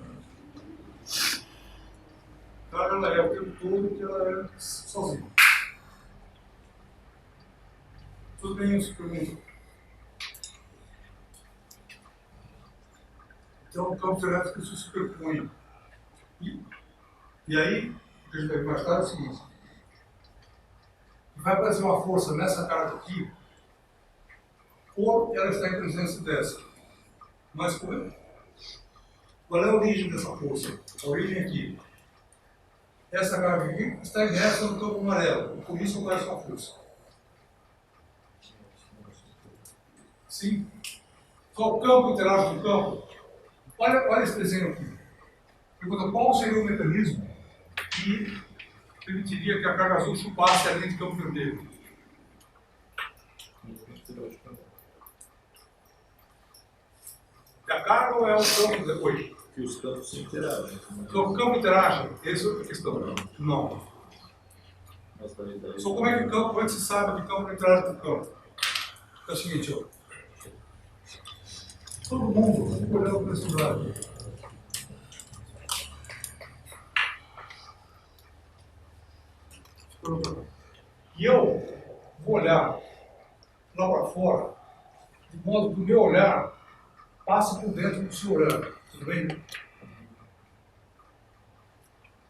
A carga ela é o tempo todo que ela é sozinha. Tudo bem isso, pergunta. Então, o campo elétrico se superpõe. E aí, o que a gente vai ver mais tarde é o seguinte: vai aparecer uma força nessa carga aqui, ou ela está em presença dessa. Mas qual é a origem dessa força? A origem aqui. Essa carga aqui está imersa no campo amarelo, por isso aparece uma força. Sim. Só o campo interage com o campo. Olha esse desenho aqui. Pergunta qual seria o mecanismo que permitiria que a carga azul chupasse a linha de campo vermelho. É a carga ou é o campo depois?
Que os campos se interagem.
Então, o campo interage? Essa é a questão. Não. Só como é que se sabe que o campo interage com o campo? É o seguinte, ó. Todo mundo olhando para esse lado. E eu vou olhar lá para fora, de modo que o meu olhar passe por dentro do seu olhar. Tudo bem?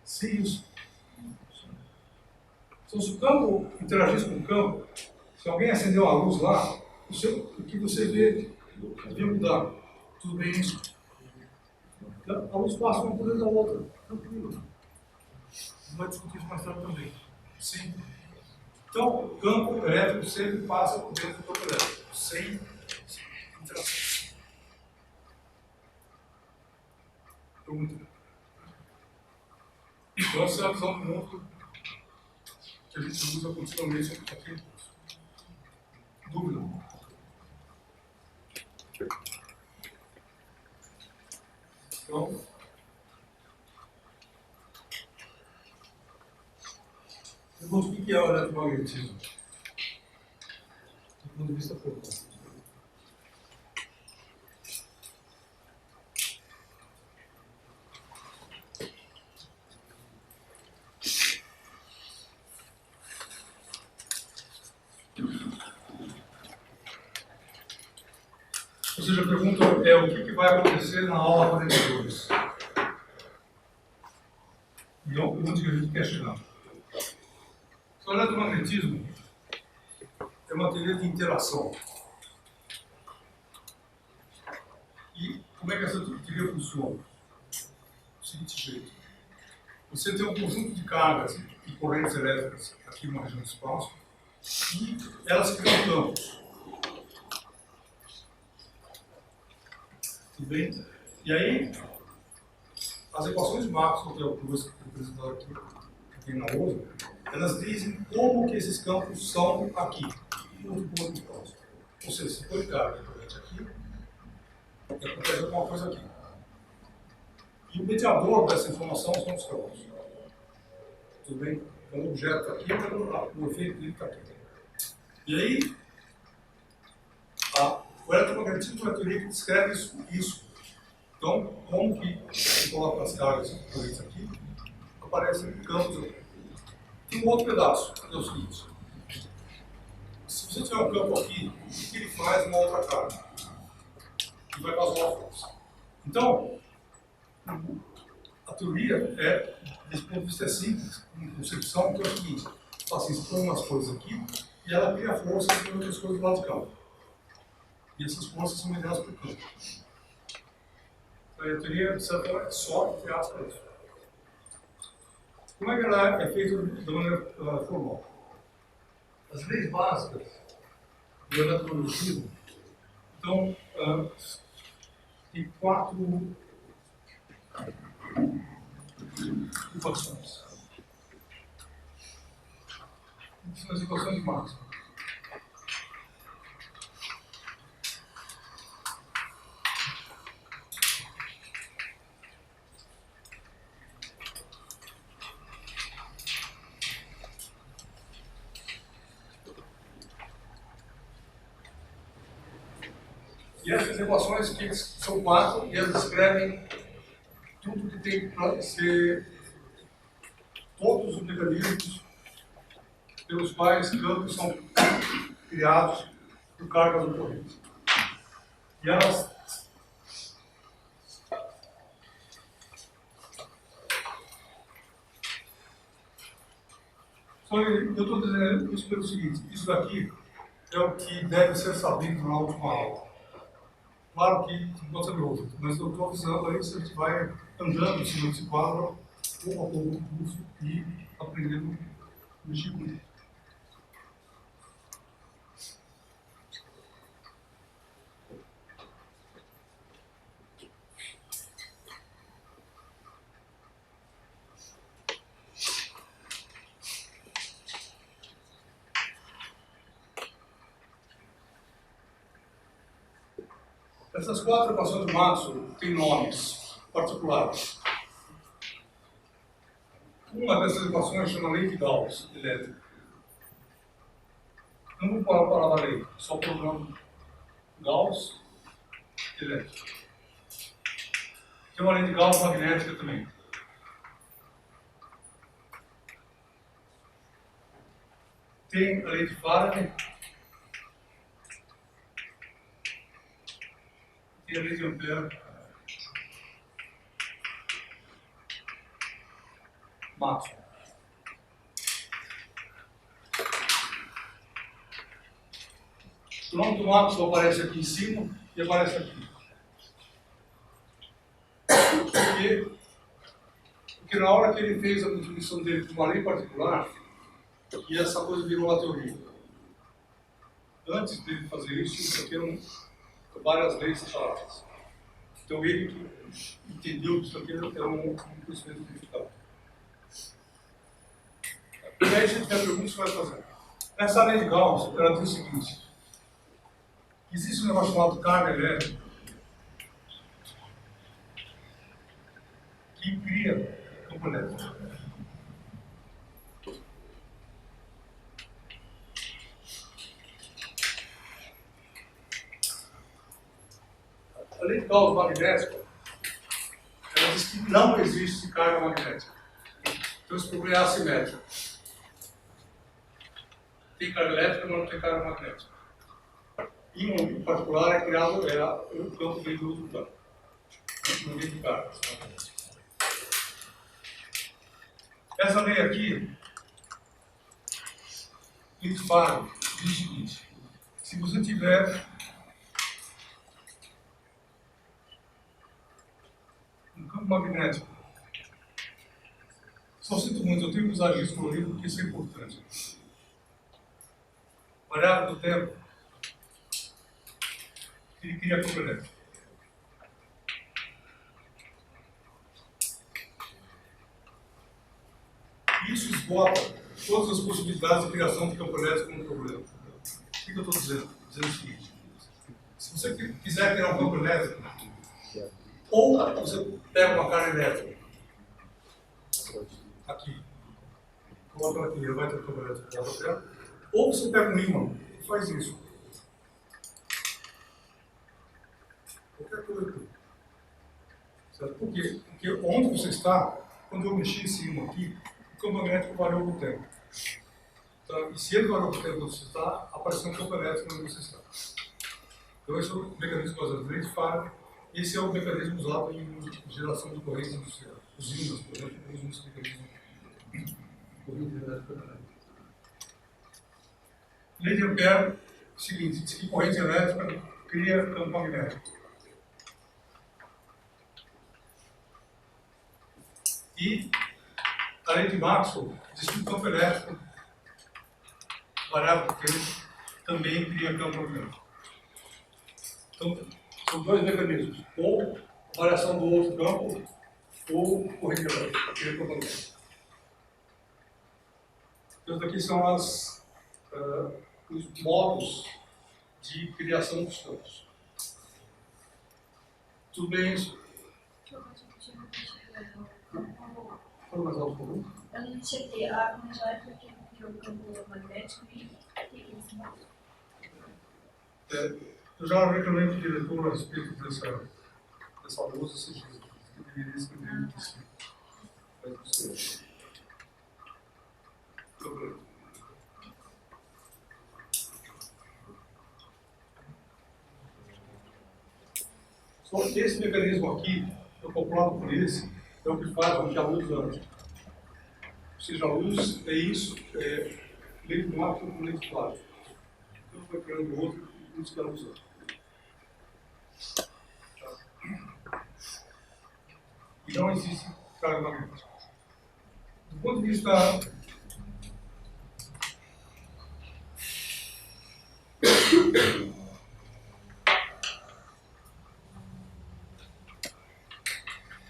Se isso. Então, se o campo interagisse com o campo, se alguém acendeu uma luz lá, o que você vê devia mudar. Tudo bem isso? Então, a luz passa uma por dentro da outra. Tranquilo. Não vai discutir isso mais tarde também. Sim. Então, o campo elétrico sempre passa por dentro do campo elétrico, sem interação. Pergunta. Então, essa é a visão do mundo que a gente usa continuamente aqui. Dúvida? Então, pergunta o que é o eletromagnetismo? Do ponto de vista fotônico. seja, a pergunta é o que vai acontecer na aula 42. E onde que a gente quer chegar? O eletromagnetismo é uma teoria de interação. E como é que essa teoria funciona? Do seguinte jeito. Você tem um conjunto de cargas e correntes elétricas aqui numa região do espaço e elas criam campos. Tudo bem? E aí, as equações de Maxwell, que é o que eu vou apresentar aqui na outra, elas dizem como que esses campos são aqui, no outro ponto de próximo. Ou seja, se for carga e corrente aqui, acontece alguma coisa aqui. E o mediador dessa informação são os campos. Tudo bem? Então o objeto está aqui, o efeito dele está aqui. E aí, o eletromagnetismo é uma teoria que descreve isso. Então, como que se coloca as cargas e correntes aqui, aparecem campos aqui. Tem um outro pedaço, que é o seguinte. Se você tiver um campo aqui, o que ele faz uma outra carga? Que vai causar uma força. Então, a teoria é, desse ponto de vista, é simples, uma concepção que é o seguinte: assim, se põe umas coisas aqui e ela cria forças e outras coisas do lado de cá. E essas forças são mediadas por campo. Então, a teoria, de certa forma, é só entre aspas isso. Como é que ela é feita de maneira formal? As leis básicas do eletromagnetismo, então, tem 4 equações. São as equações de Maxwell. E essas equações que são 4 e elas descrevem tudo que tem para ser todos os mecanismos pelos quais campos são criados por cargas ou correntes. E elas eu estou dizendo isso pelo seguinte: isso daqui é o que deve ser sabido na última aula. Claro que pode ser outro, mas eu estou avisando aí se a gente vai andando em cima desse quadro, pouco a pouco no curso, e aprendendo a mexer com ele. Essas 4 equações de Maxwell têm nomes particulares. Uma dessas equações chama lei de Gauss, elétrica. Não vou falar a palavra lei, só o nome Gauss, elétrica. Tem uma lei de Gauss magnética também. Tem a lei de Faraday. Tem a lei de Ampère. Maxwell. O nome do Maxwell aparece aqui em cima e aparece aqui. Porque na hora que ele fez a contribuição dele com uma lei particular, e essa coisa virou uma teoria. Antes dele fazer isso aqui eram várias leis separadas. Então ele que entendeu que isso aqui era um conhecimento unificado. E aí a gente tem a pergunta que você vai fazer. Essa lei de Gauss, ela diz o seguinte: existe um negócio chamado carga elétrica que cria campo elétrico. A lei de Gauss magnética, ela diz que não existe carga magnética. Então esse problema é assimétrico. Tem carga elétrica, mas não tem carga magnética. ímã em particular é criado o campo dentro do outro campo. No meio de cargas. Essa lei aqui, diz o seguinte: se você tiver um campo magnético, só sinto muito, eu tenho que usar isso no livro porque isso é importante. Variável do tempo, ele cria campo elétrico. Isso esgota todas as possibilidades de criação de campo elétrico como problema. O que eu estou dizendo? Dizendo o seguinte: se você quiser criar um campo elétrico, ou você pega uma carga elétrica, aqui, coloca ela aqui, ele vai ter campo elétrico na terra, ou você pega um ímã e faz isso. Qualquer coisa aqui. Certo? Por quê? Porque onde você está, quando eu mexi esse ímã aqui, o campo magnético variou com o tempo. Então, e se ele variou com o tempo onde você está, apareceu um campo elétrico onde você está. Então, esse é o mecanismo baseado em lei de Faraday. Esse é o mecanismo usado em geração de correntes industriais. Usinas, por exemplo, usam esse mecanismo de corrente elétrica. Lei de Ampère é o seguinte: diz que corrente elétrica cria campo magnético. E a lei de Maxwell diz que o campo elétrico variável porque ele também cria campo magnético. Então, são dois mecanismos: ou variação do outro campo, ou corrente elétrica, cria campo magnético. Então, daqui são os modos de criação dos campos. Tudo bem isso? Fala mais alto, por favor.
Eu não cheguei. A corrente elétrica que criou o campo magnético e o que é isso?
Eu já reclamei para o diretor a respeito dessa luz esses dias. Eu deveria escrever isso. Mas não sei. Só que esse mecanismo aqui, eu comprado por esse, é o que faz com que a luz ande. Ou seja, a luz é isso, lei de Maxwell com lei de Faraday. Então vai criando o outro e por isso que ela usa. E não existe carga magnética. Do ponto de vista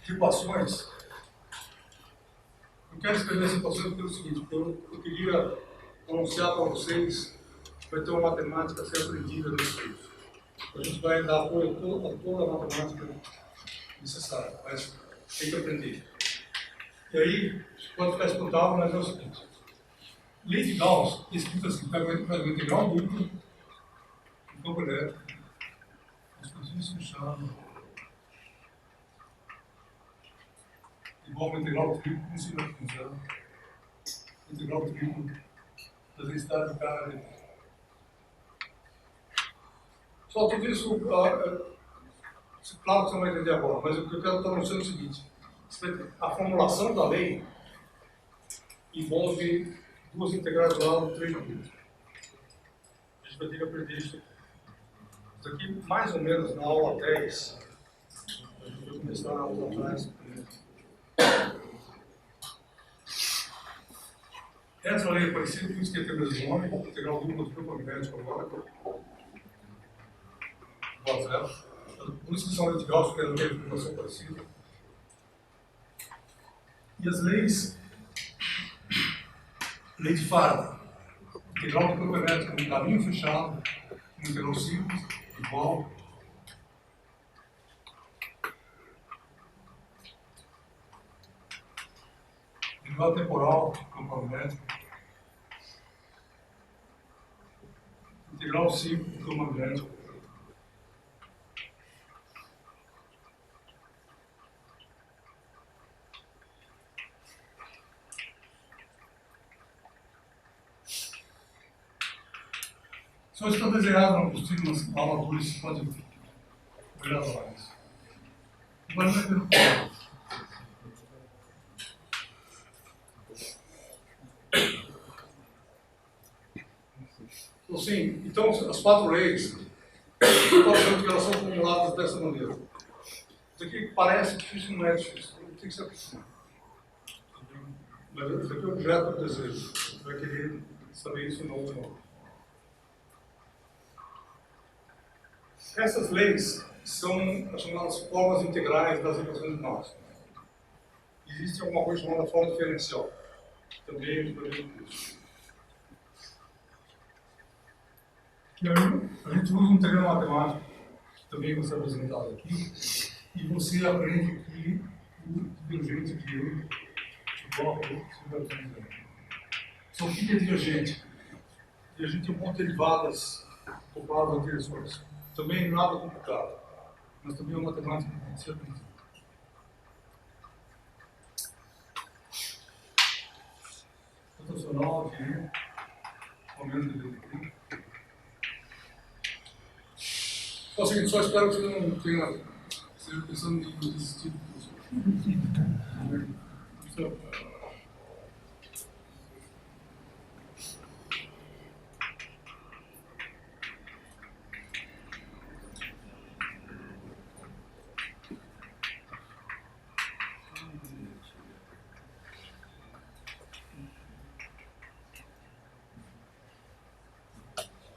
de equações, eu quero escrever essa equação pelo seguinte: eu queria anunciar para vocês que vai ter uma matemática a ser aprendida nesse curso. A gente vai dar apoio a toda a matemática necessária, mas tem que aprender. E aí, pode ficar escutável, mas é o seguinte: lei de Gauss, escrito assim, pega o integral duplo do campo elétrico, expansões fechadas, igual ao integral triplo, não se vai funcionar. Integral triplo das densidades de carga elétrica. Só tudo isso, claro que você não vai entender agora, mas o que eu quero estar mostrando é o seguinte: a formulação da lei envolve duas integrais do lado 3 na frente. A gente vai ter que aprender isso aqui. Isso aqui, mais ou menos, na aula 10, a gente vai começar a aula atrás. Essa lei é parecida com isso que tem o mesmo nome, integral dupla do campo magnético agora. Por isso que são leis de Gauss, porque elas têm informação parecida. E as leis, lei de Faraday, integral do campo magnético no caminho fechado, no integral simples, igual. Integral temporal, campo magnético. Integral simples, campo magnético. Só está desenhado na apostila, nas aula 2, você pode gravar isso. Agora não é pergunta. Sim, então as 4 leis, que elas são formuladas dessa maneira. Isso aqui parece difícil, não é difícil, tem que se acostumar. Mas isso aqui é o objeto do desejo. Você vai querer saber isso ou não. Essas leis são as chamadas formas integrais das equações máximas. Existe alguma coisa chamada forma diferencial. Também é diferente. E aí, a gente usa um terreno matemático, que também vai ser apresentado aqui, e você aprende que o divergente de U igual a U, são o que é divergente? Divergente é um monte de derivadas comparadas anteriores. Também nada complicado, mas também é uma matemática que tem que ser aprendida. Rotacional de aumento de aqui. Então, é o seguinte, só espero que você não tenha esteja pensando em desistir do curso.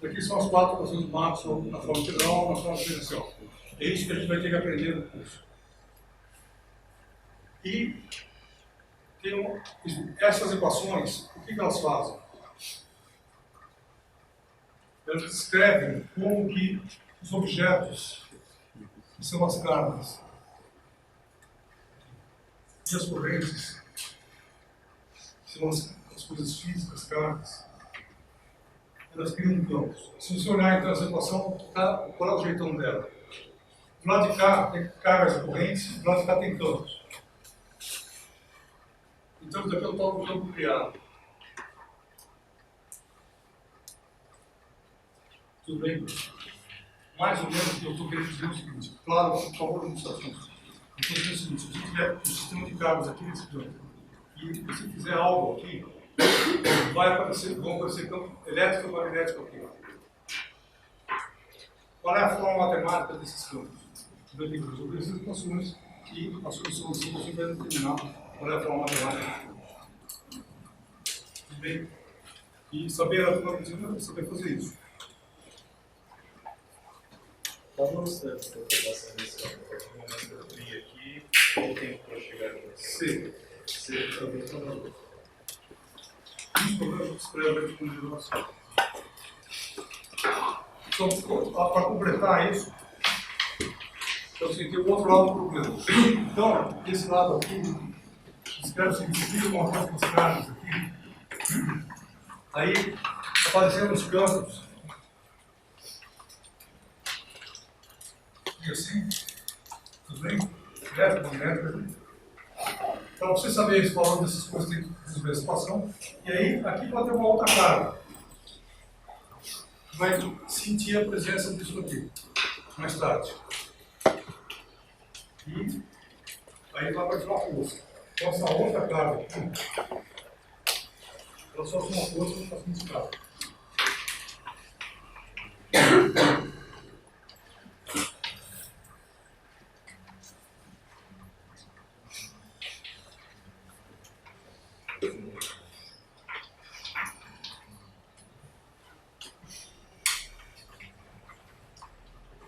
Aqui são as 4 equações de Maxwell na forma integral, na forma diferencial. É isso que a gente vai ter que aprender no curso. E essas equações, o que elas fazem? Elas descrevem como que os objetos, que são as cargas, e as correntes, que são as coisas físicas, cargas, elas criam campos. Se você olhar então essa equação, qual é o jeitão dela? Do lado de cá tem cargas e correntes, do lado de cá tem campos. Então, daqui é o tal do campo criado. Tudo bem? Mais ou menos, eu estou querendo dizer o seguinte, claro, por favor, não se assuste. Eu estou dizendo o seguinte, se você tiver um sistema de cargas aqui nesse campo, e você fizer algo aqui, vão aparecer campo elétrico e magnético aqui. Qual é a forma matemática desses campos? Você vai ter que resolver essas equações e a solução você vai determinar qual é a forma matemática. Tudo bem? E saber a forma matemática é saber fazer isso.
Como você está passando isso? A partir do momento que eu vi aqui, qual o tempo para chegar aqui?
C.
Também está na luz.
Os problemas extremamente com geração. Então, para completar isso, então, assim, tem o outro lado do problema. Então, esse lado aqui, espero que se uma coisa com os carros aqui, aí apareceram os campos, e assim, tudo bem? Elétrico, magnético. Para você saber esse valor dessas coisas, tem que resolver essa equação. E aí, aqui pode ter uma outra carga. Vai sentir a presença disso aqui, mais tarde. E aí vai aparecer uma força. Então, essa outra carga aqui, ela sofre uma força no espaço de carga.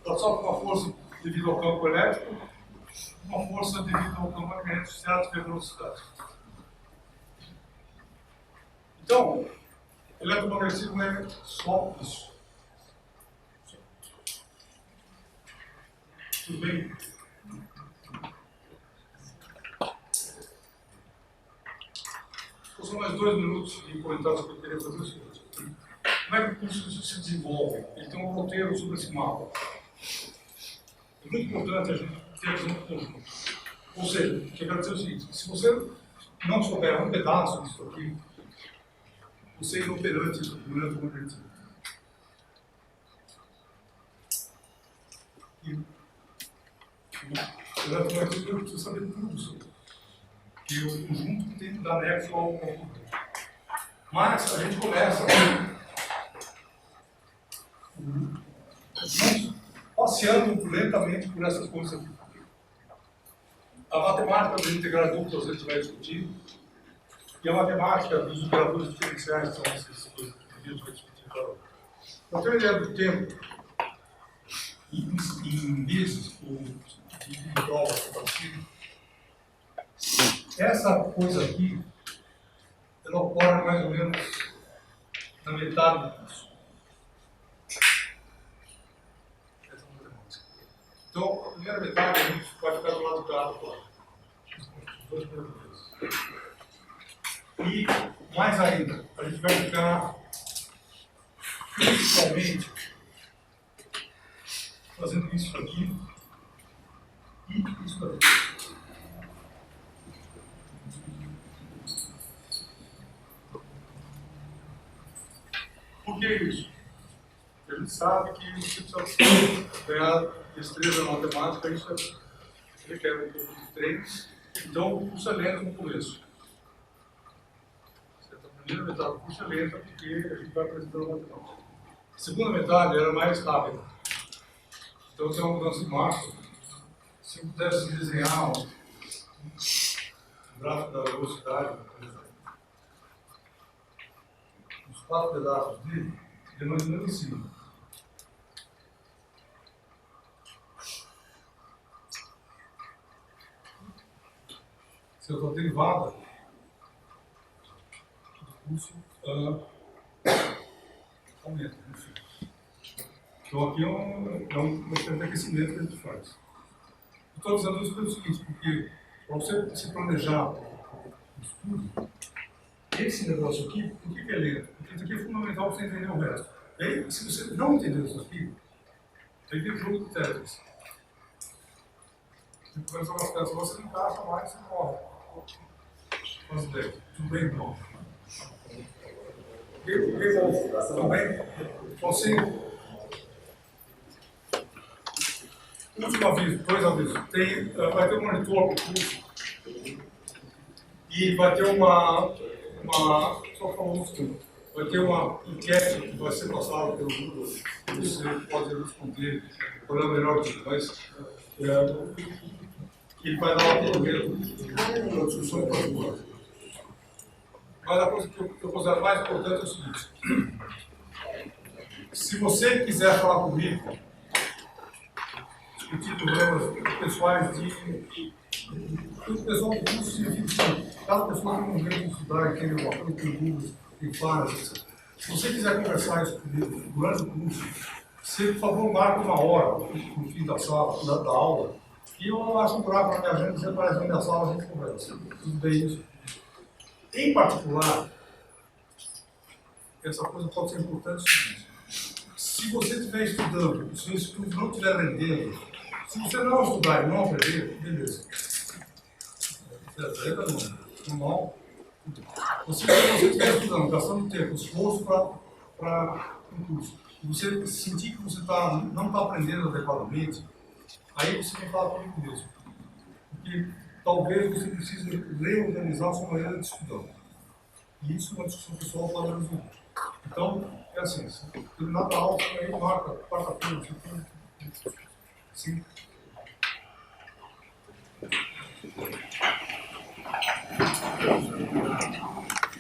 Ela sofre uma força devido ao campo elétrico, uma força devido ao campo magnético certo e a velocidade. Então, eletromagnetismo é só isso. Tudo bem? Então, são mais 2 minutos de comentários que eu queria fazer o seguinte. Como é que o curso se desenvolve? Ele tem um roteiro sobre esse mapa. É muito importante a gente ter isso no conjunto. Ou seja, o que eu quero dizer é o seguinte, se você não souber um pedaço disso aqui, você é inoperante durante o magnetismo. E o eletromagnetismo precisa saber tudo sobre. Que o conjunto tem que dar nexo ao conjunto. Mas a gente começa passeando lentamente por essas coisas aqui. A matemática dos integrais duplos a gente vai discutir, e a matemática dos operadores diferenciais são essas coisas que a gente vai discutir agora. Para ter uma ideia do tempo, em vezes, ou em dólares, essa coisa aqui, ela ocorre mais ou menos na metade do curso. Essa é a matemática. Então, a primeira metade a gente vai ficar do lado do carro agora. Os dois primeiros. E, mais ainda, a gente vai ficar principalmente fazendo isso aqui e isso aqui. Por que isso? Porque a gente sabe que você precisa ganhar destreza na matemática, isso requer um pouco de treino, então o curso é lento no começo. A primeira metade do curso é lenta porque a gente vai apresentando matemática. A segunda metade era mais rápida. Então tem uma mudança de marcha. Se eu pudesse desenhar um gráfico da velocidade, os 4 pedaços dele, ele mais ou menos assim. Se eu estou derivada do curso, aumenta. Então aqui é um processo de aquecimento que a gente faz. Estou dizendo isso pelo seguinte, porque para você se planejar o estudo, esse negócio aqui, por que é lento? Porque isso aqui é fundamental para você entender o resto. E aí, se você não entender isso aqui, aí vem o jogo do Tetris. Você começa umas peças, você não encaixa mais, você morre. Faz ideia. Tudo bem, bom. Também, você... Último aviso, 2 avisos. Vai ter um monitor para o curso e vai ter só falando isso, vai ter uma enquete que vai ser passada pelo Google, você pode responder qual é o melhor tipo, mas ele vai dar uma primeira discussão para as. Mas a coisa que eu considero mais importante é o seguinte: se você quiser falar comigo, discutir problemas pessoais o pessoal do curso significa que cada pessoa tem um jeito de estudar e tem uma coisa que o Google tem faz. Se você quiser conversar isso comigo durante o curso, você, por favor, marque uma hora no fim da sala, da aula, e eu acho um buraco na minha agenda, você aparece na minha sala, a gente conversa. Tudo bem isso. Em particular, essa coisa pode ser importante o seguinte: se você estiver estudando, se o seu estudo não estiver rendendo, se você não estudar e não aprender, beleza. Normal. Se você estiver estudando, gastando tempo, esforço para um curso, e você sentir que você não está aprendendo adequadamente, aí você tem que falar comigo mesmo. Porque talvez você precise reorganizar a sua maneira de estudar. E isso é uma discussão pessoal para resolver. Então, é assim, se terminar a aula, aí marca, quarta-feira, você tem. Sim. Thank you.